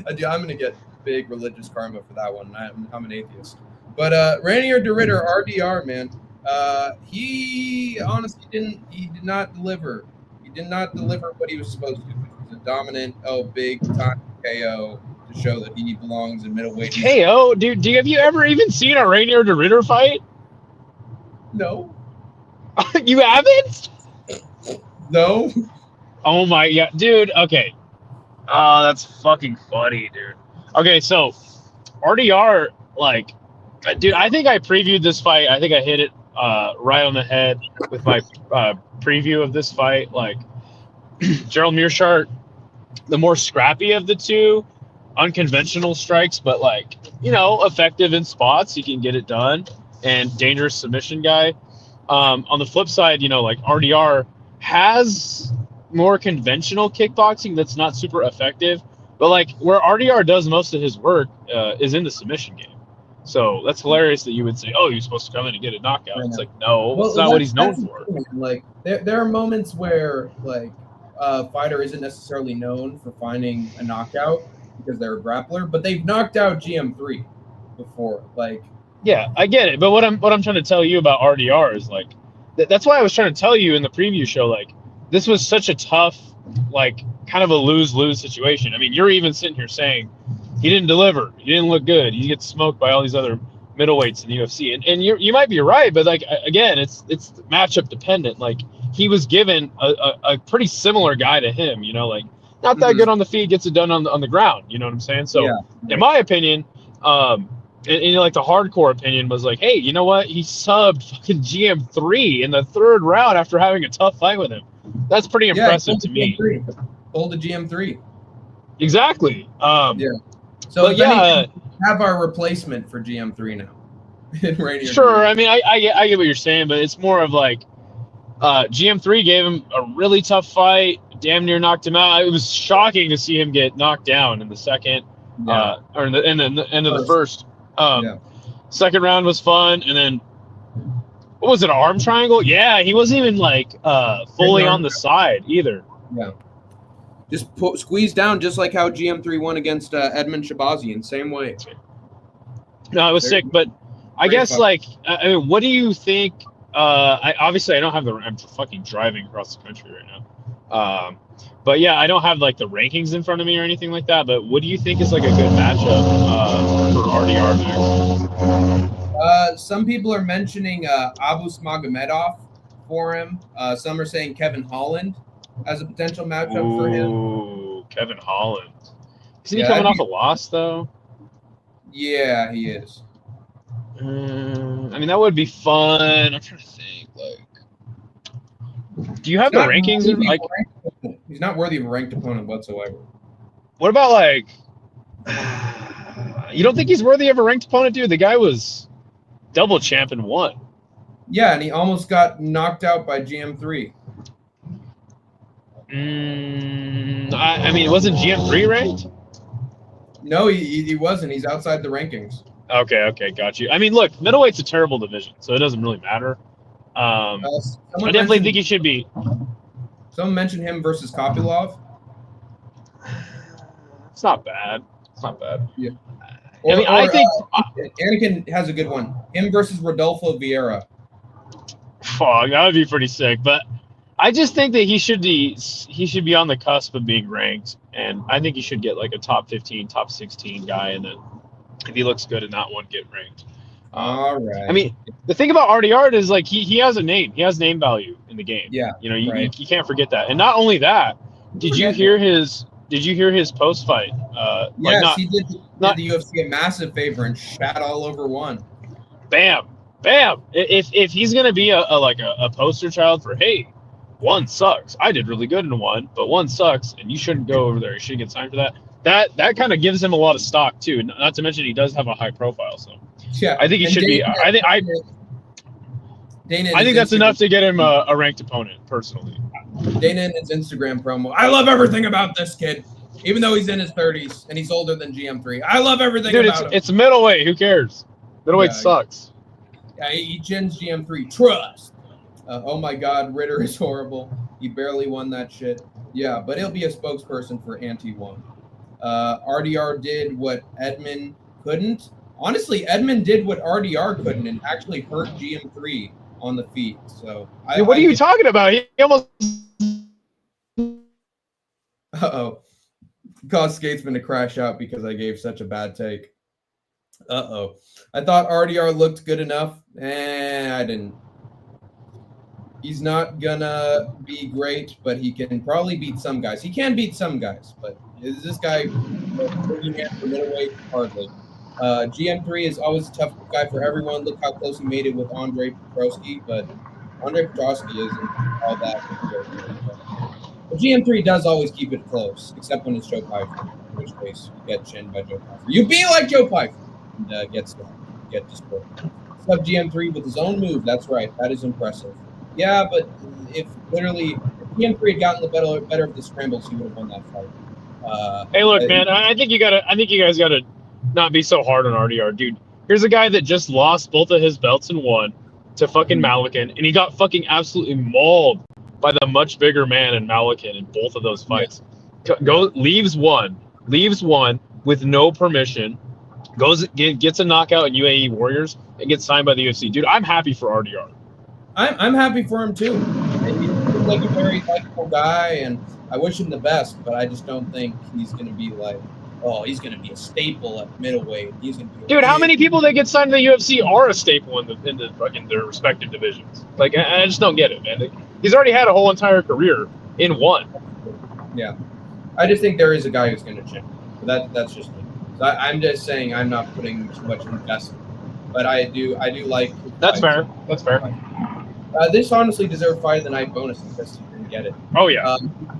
I'm gonna get big religious karma for that one. I'm an atheist. But Rainier DeRitter, RDR, man, he honestly did not deliver. He did not deliver what he was supposed to, which was a dominant, big time KO to show that he belongs in middleweight. KO, dude. Have you ever even seen a Rainier DeRitter fight? No. You haven't? No. Oh my, yeah, dude. Okay. Oh, that's fucking funny, dude. Okay, so RDR, like, dude, I think I previewed this fight. I think I hit it right on the head with my preview of this fight. Like, Gerald Mearshart, the more scrappy of the two, unconventional strikes, but like, effective in spots. He can get it done, and dangerous submission guy. On the flip side, like RDR has more conventional kickboxing that's not super effective, but like where RDR does most of his work is in the submission game. So that's hilarious that you would say, "Oh, you're supposed to come in and get a knockout." It's like, no, that's not what he's known for. Like there are moments where like a fighter isn't necessarily known for finding a knockout because they're a grappler, but they've knocked out GM3 before. Like, yeah, I get it, but what I'm trying to tell you about RDR is like that's why I was trying to tell you in the preview show, like this was such a tough, like kind of a lose-lose situation. I mean, you're even sitting here saying he didn't deliver, he didn't look good, he gets smoked by all these other middleweights in the UFC, and you might be right, but like again, it's matchup dependent. Like he was given a pretty similar guy to him, like not that good on the feet, gets it done on the ground. You know what I'm saying? So in my opinion, and like the hardcore opinion was like, hey, you know what? He subbed fucking GM3 in the third round after having a tough fight with him. That's pretty impressive to me. Hold the GM3. Exactly. So have our replacement for GM3 now. Sure. I mean, I get what you're saying, but it's more of like GM3 gave him a really tough fight, damn near knocked him out. It was shocking to see him get knocked down in the second, or in the end of the first. Second round was fun, and then what was it, an arm triangle? Yeah, he wasn't even like fully on the side either. Yeah, just squeeze down, just like how GM3 won against Edmund Chukhadzian, same way. No, it was sick, but I guess fun. Like, I mean, what do you think? I don't have I'm fucking driving across the country right now. But yeah, I don't have like the rankings in front of me or anything like that. But what do you think is like a good matchup for RDR next? Some people are mentioning Abus Magomedov for him. Some are saying Kevin Holland as a potential matchup for him. Ooh, Kevin Holland. Isn't he coming off a loss though? Yeah, he is. I mean, that would be fun. I'm trying to think. Like, do you have the rankings? Like, he's not worthy of a ranked opponent whatsoever. What about like? You don't think he's worthy of a ranked opponent, dude? The guy was double champ and won. Yeah, and he almost got knocked out by GM3. I mean, wasn't GM3 ranked? No, he wasn't. He's outside the rankings. Okay, got you. I mean, look, middleweight's a terrible division, so it doesn't really matter. I definitely think he should be. Someone mentioned him versus Kopylov. It's not bad. Yeah. I think Anakin has a good one. Him versus Rodolfo Vieira. Fuck, that would be pretty sick. But I just think that he should be on the cusp of being ranked, and I think he should get like a top 15, top 16 guy, and then if he looks good in that one, get ranked. All right. I mean, the thing about RDR is like he has a name. He has name value in the game. Yeah. You can't forget that. And not only that, did you hear his post fight? Yes, he did the UFC a massive favor and shat all over one. Bam. If he's gonna be a poster child for, hey, one sucks. I did really good in one, but one sucks, and you shouldn't go over there. You shouldn't get signed for that. That kind of gives him a lot of stock too. Not to mention he does have a high profile, so yeah, I think he should be. I think that's enough to get him a ranked opponent, personally. Dana in his Instagram promo. I love everything about this kid, even though he's in his 30s and he's older than GM3. I love everything about him. It's middleweight. Who cares? Middleweight sucks. Yeah, he chins GM3. Trust. Oh my God, Ritter is horrible. He barely won that shit. Yeah, but he'll be a spokesperson for Anti-1. RDR did what Edmund couldn't, honestly, Edmund did what RDR couldn't and actually hurt GM3 on the feet. So what are you talking about? He almost. Uh-oh. Caused Skatesman to crash out because I gave such a bad take. Uh-oh. I thought RDR looked good enough. I didn't. He's not gonna be great, but he can probably beat some guys. He can beat some guys, but is this guy middleweight? Hardly. GM3 is always a tough guy for everyone. Look how close he made it with Andre Petrosky, but Andre Petrosky isn't all that good. But GM3 does always keep it close, except when it's Joe Pfeiffer, in which case you get chinned by Joe Pfeiffer. You be like Joe Pfeiffer and get stuck, get destroyed. Sub GM3 with his own move. That's right. That is impressive. Yeah, but if GM3 had gotten the better of the scrambles, he would have won that fight. Hey, look, man. I think you guys gotta not be so hard on RDR, dude. Here's a guy that just lost both of his belts in one to fucking Malakin, and he got fucking absolutely mauled by the much bigger man in Malakin in both of those fights. Leaves one with no permission, gets a knockout in UAE Warriors, and gets signed by the UFC. Dude, I'm happy for RDR. I'm happy for him too. He's like a very likable guy, and I wish him the best. But I just don't think he's going to be like, he's going to be a staple at middleweight. He's going to be. Dude, how many people that get signed to the UFC are a staple in the fucking their respective divisions? Like, I just don't get it, man. He's already had a whole entire career in one. Yeah, I just think there is a guy who's going to chin. That's just me. So I'm just saying I'm not putting too much investment, but I do like. That's fair. That's fair. This honestly deserved Fight of the Night bonus because he didn't get it. Oh, yeah.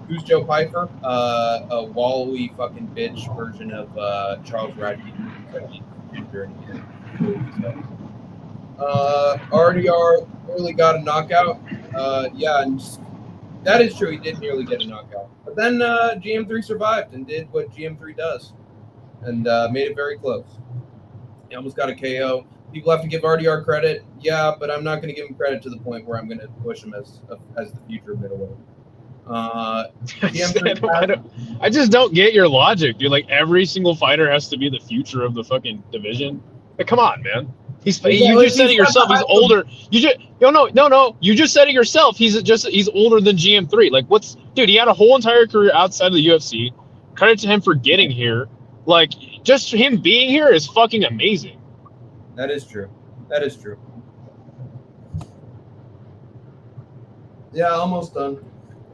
Who's Joe Pfeiffer? A Wally fucking bitch version of Charles Radke. RDR nearly got a knockout. Yeah, and that is true. He did nearly get a knockout. But then GM3 survived and did what GM3 does and made it very close. He almost got a KO. People have to give RDR credit, yeah, but I'm not going to give him credit to the point where I'm going to push him as the future middleweight. I just don't get your logic, dude. Like every single fighter has to be the future of the fucking division. Like, come on, man. You just said it yourself. He's older. You just said it yourself. He's older than GM3. Like, dude? He had a whole entire career outside of the UFC. Credit to him for getting here. Like, just him being here is fucking amazing. That is true. That is true. Yeah, almost done.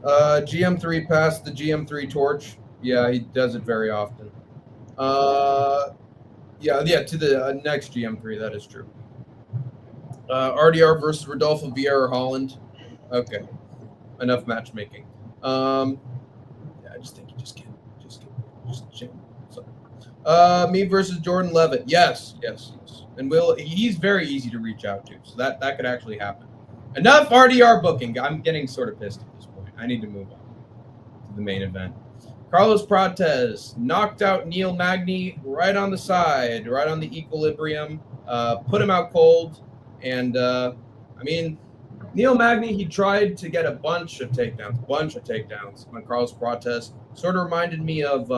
GM3 passed the GM3 torch. Yeah, he does it very often. Yeah, to the next GM3, that is true. RDR versus Rodolfo Vieira Holland. Okay, enough matchmaking. Yeah, I just think you just chill. So, me versus Jordan Levitt. Yes. And he's very easy to reach out to, so that could actually happen. Enough RDR booking. I'm getting sort of pissed at this point. I need to move on to the main event. Carlos Prates knocked out Neil Magny right on the side, right on the equilibrium, put him out cold. And, Neil Magny, he tried to get a bunch of takedowns on Carlos Prates. Sort of reminded me of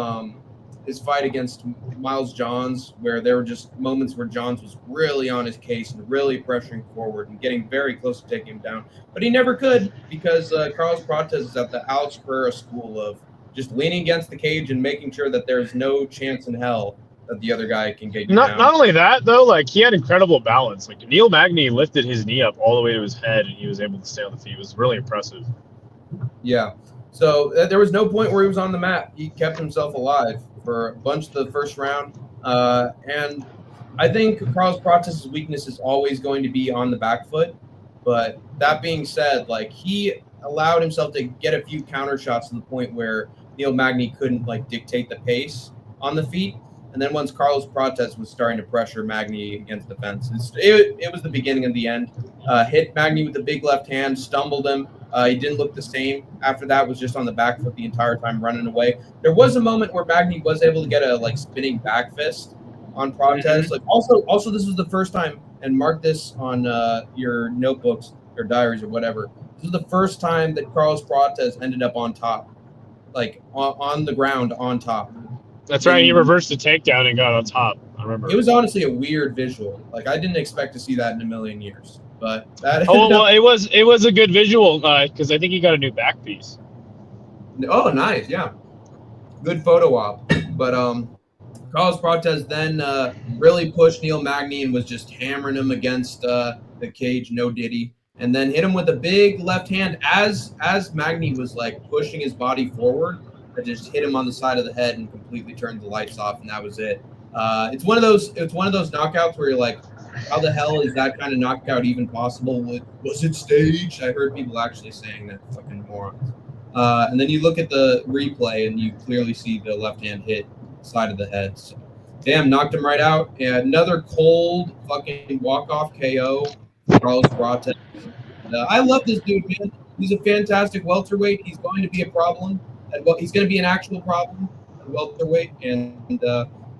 his fight against Miles Johns, where there were just moments where Johns was really on his case and really pressuring forward and getting very close to taking him down. But he never could because Carlos Prates is at the Alex Pereira school of just leaning against the cage and making sure that there's no chance in hell that the other guy can get you down. Not only that, though, like he had incredible balance. Like Neil Magny lifted his knee up all the way to his head and he was able to stay on the feet. It was really impressive. Yeah. So there was no point where he was on the mat. He kept himself alive for a bunch of the first round. And I think Carlos Prates' weakness is always going to be on the back foot. But that being said, like he allowed himself to get a few counter shots to the point where Neil Magny couldn't like dictate the pace on the feet. And then once Carlos Prates was starting to pressure Magny against the fence, it was the beginning of the end. Hit Magny with the big left hand, stumbled him. He didn't look the same. After that, was just on the back foot the entire time, running away. There was a moment where Magny was able to get a like spinning back fist on Prates. Mm-hmm. Like also, this was the first time, and mark this on your notebooks or diaries or whatever. This was the first time that Carlos Prates ended up on top, like on the ground on top. That's right. He reversed the takedown and got on top. I remember. It was honestly a weird visual. Like I didn't expect to see that in a million years. But that Oh well, it was a good visual because I think he got a new back piece. Oh, nice, yeah, good photo op. But Carlos Prates then really pushed Neil Magny and was just hammering him against the cage, no diddy, and then hit him with a big left hand as Magny was like pushing his body forward. That just hit him on the side of the head and completely turned the lights off, and that was it. It's one of those knockouts where you're like, how the hell is that kind of knockout even possible? Was it staged? I heard people actually saying that, fucking morons. And then you look at the replay and you clearly see the left hand hit side of the head. So, damn, knocked him right out. And another cold fucking walk-off KO. Carlos Prates. I love this dude, man. He's a fantastic welterweight. He's going to be a problem. He's going to be an actual problem at welterweight. And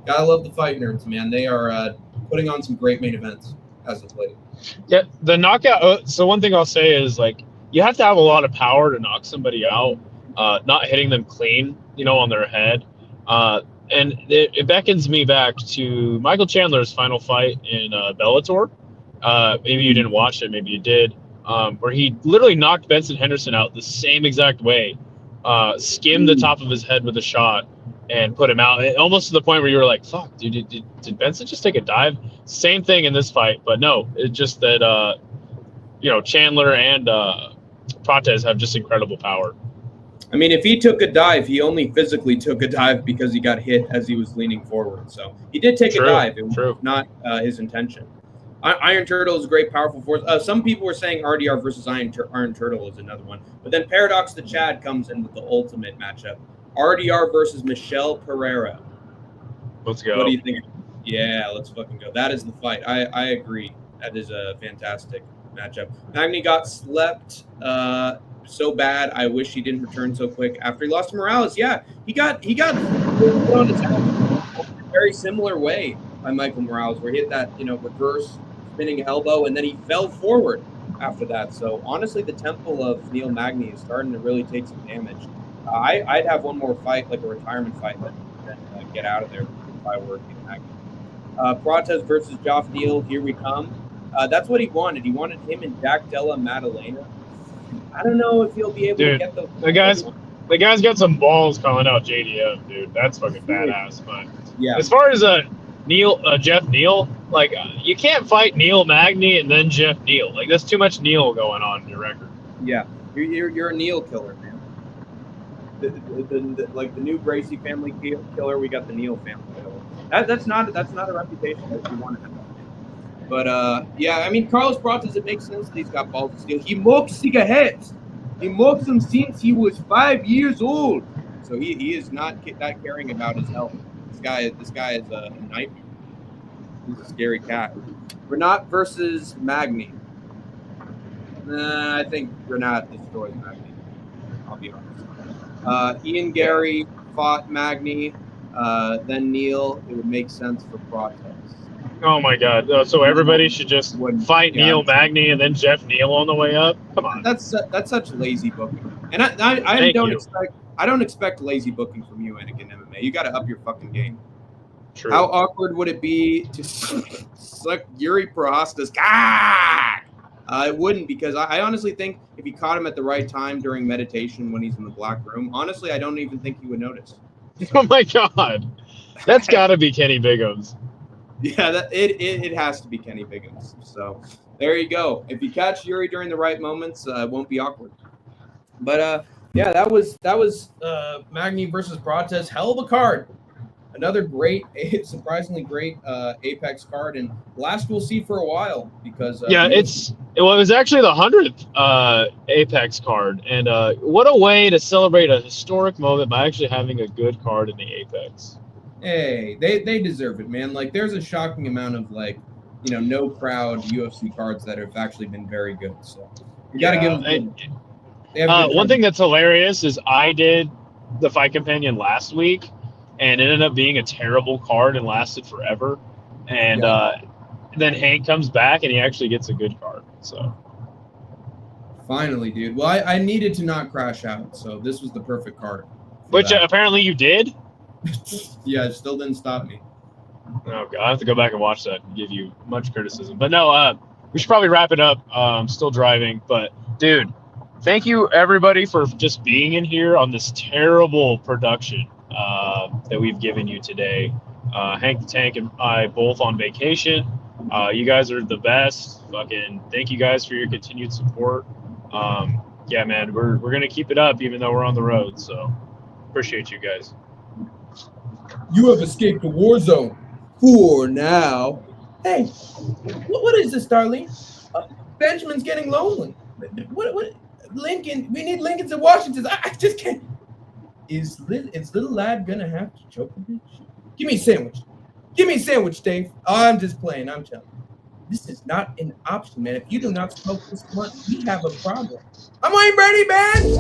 gotta love the fight nerds, man. They are putting on some great main events as of late. Yeah, the knockout. So one thing I'll say is like you have to have a lot of power to knock somebody out, not hitting them clean, on their head. And it beckons me back to Michael Chandler's final fight in Bellator. Maybe you didn't watch it, maybe you did, where he literally knocked Benson Henderson out the same exact way, skimmed the top of his head with a shot, and put him out. Almost to the point where you were like, fuck, dude, did Benson just take a dive? Same thing in this fight, but no, it's just that, Chandler and Prates have just incredible power. I mean, if he took a dive, he only physically took a dive because he got hit as he was leaning forward. So he did take a dive. It was not his intention. Iron Turtle is a great, powerful force. Some people were saying RDR versus Iron Turtle is another one. But then Paradox the Chad comes in with the ultimate matchup. RDR versus Michelle Pereira. Let's go. What do you think? Yeah, let's fucking go. That is the fight. I agree. That is a fantastic matchup. Magny got slept so bad. I wish he didn't return so quick after he lost to Morales. Yeah, he got put on his head in a very similar way by Michael Morales, where he hit that reverse spinning elbow and then he fell forward after that. So honestly, the temple of Neil Magny is starting to really take some damage. I'd have one more fight, like a retirement fight, than get out of there if I were Neil Magny. Prates versus Geoff Neal. Here we come. That's what he wanted. He wanted him and Jack Della Maddalena. I don't know if he'll be able to get the guy's got some balls calling out JDM, dude. That's fucking badass. But yeah, as far as Geoff Neal, like you can't fight Neil Magny and then Geoff Neal. Like that's too much Neil going on in your record. Yeah, you're a Neil killer, man. Like the new Gracie family killer, we got the Neil family killer. That's not a reputation that you want to have. But yeah, I mean Carlos Prates, it makes sense that he's got balls of steel. He smokes cigarettes. He smokes them since he was 5 years old. So he is not that caring about his health. This guy is a nightmare. He's a scary cat. Renat versus Magny. I think Renat destroys Magny. I'll be honest. Ian Gary fought Magny, then Neil. It would make sense for Prates. Oh my God! So everybody should just fight Neil Magny and then Geoff Neal on the way up. Come on. That's such lazy booking, and I don't expect lazy booking from you, Anakin MMA. You got to up your fucking game. True. How awkward would it be to suck Yuri Prohaska's cock? It wouldn't, because I honestly think if he caught him at the right time during meditation when he's in the black room, honestly, I don't even think he would notice. Oh my God, that's got to be Kenny Bigums. Yeah, it has to be Kenny Bigums. So there you go. If you catch Yuri during the right moments, it won't be awkward. But yeah, that was Magny versus Prates. Hell of a card. Another great, surprisingly great Apex card, and last we'll see for a while because it was actually the 100th Apex card, and what a way to celebrate a historic moment by actually having a good card in the Apex. Hey, they deserve it, man. Like, there's a shocking amount of no crowd UFC cards that have actually been very good. So you got to give them. One thing that's hilarious is I did the Fight Companion last week, and it ended up being a terrible card and lasted forever. And then Hank comes back and he actually gets a good card. So finally, dude. Well, I needed to not crash out, so this was the perfect card. Which apparently you did. Yeah, it still didn't stop me. Oh God, I have to go back and watch that and give you much criticism. But no, we should probably wrap it up. I'm still driving, but dude, thank you everybody for just being in here on this terrible production that we've given you today. Hank the Tank and I both on vacation. You guys are the best. Fucking thank you guys for your continued support. Yeah, man, we're gonna keep it up even though we're on the road. So appreciate you guys. You have escaped the war zone for now. Hey, what is this, Darlene? Benjamin's getting lonely. What? Lincoln, we need Lincolns in Washington. I just can't. Is little lad gonna have to choke a bitch? Give me a sandwich. Give me a sandwich, Dave. I'm just playing. I'm telling you. This is not an option, man. If you do not smoke this blunt, we have a problem. I'm Wayne Brady, man.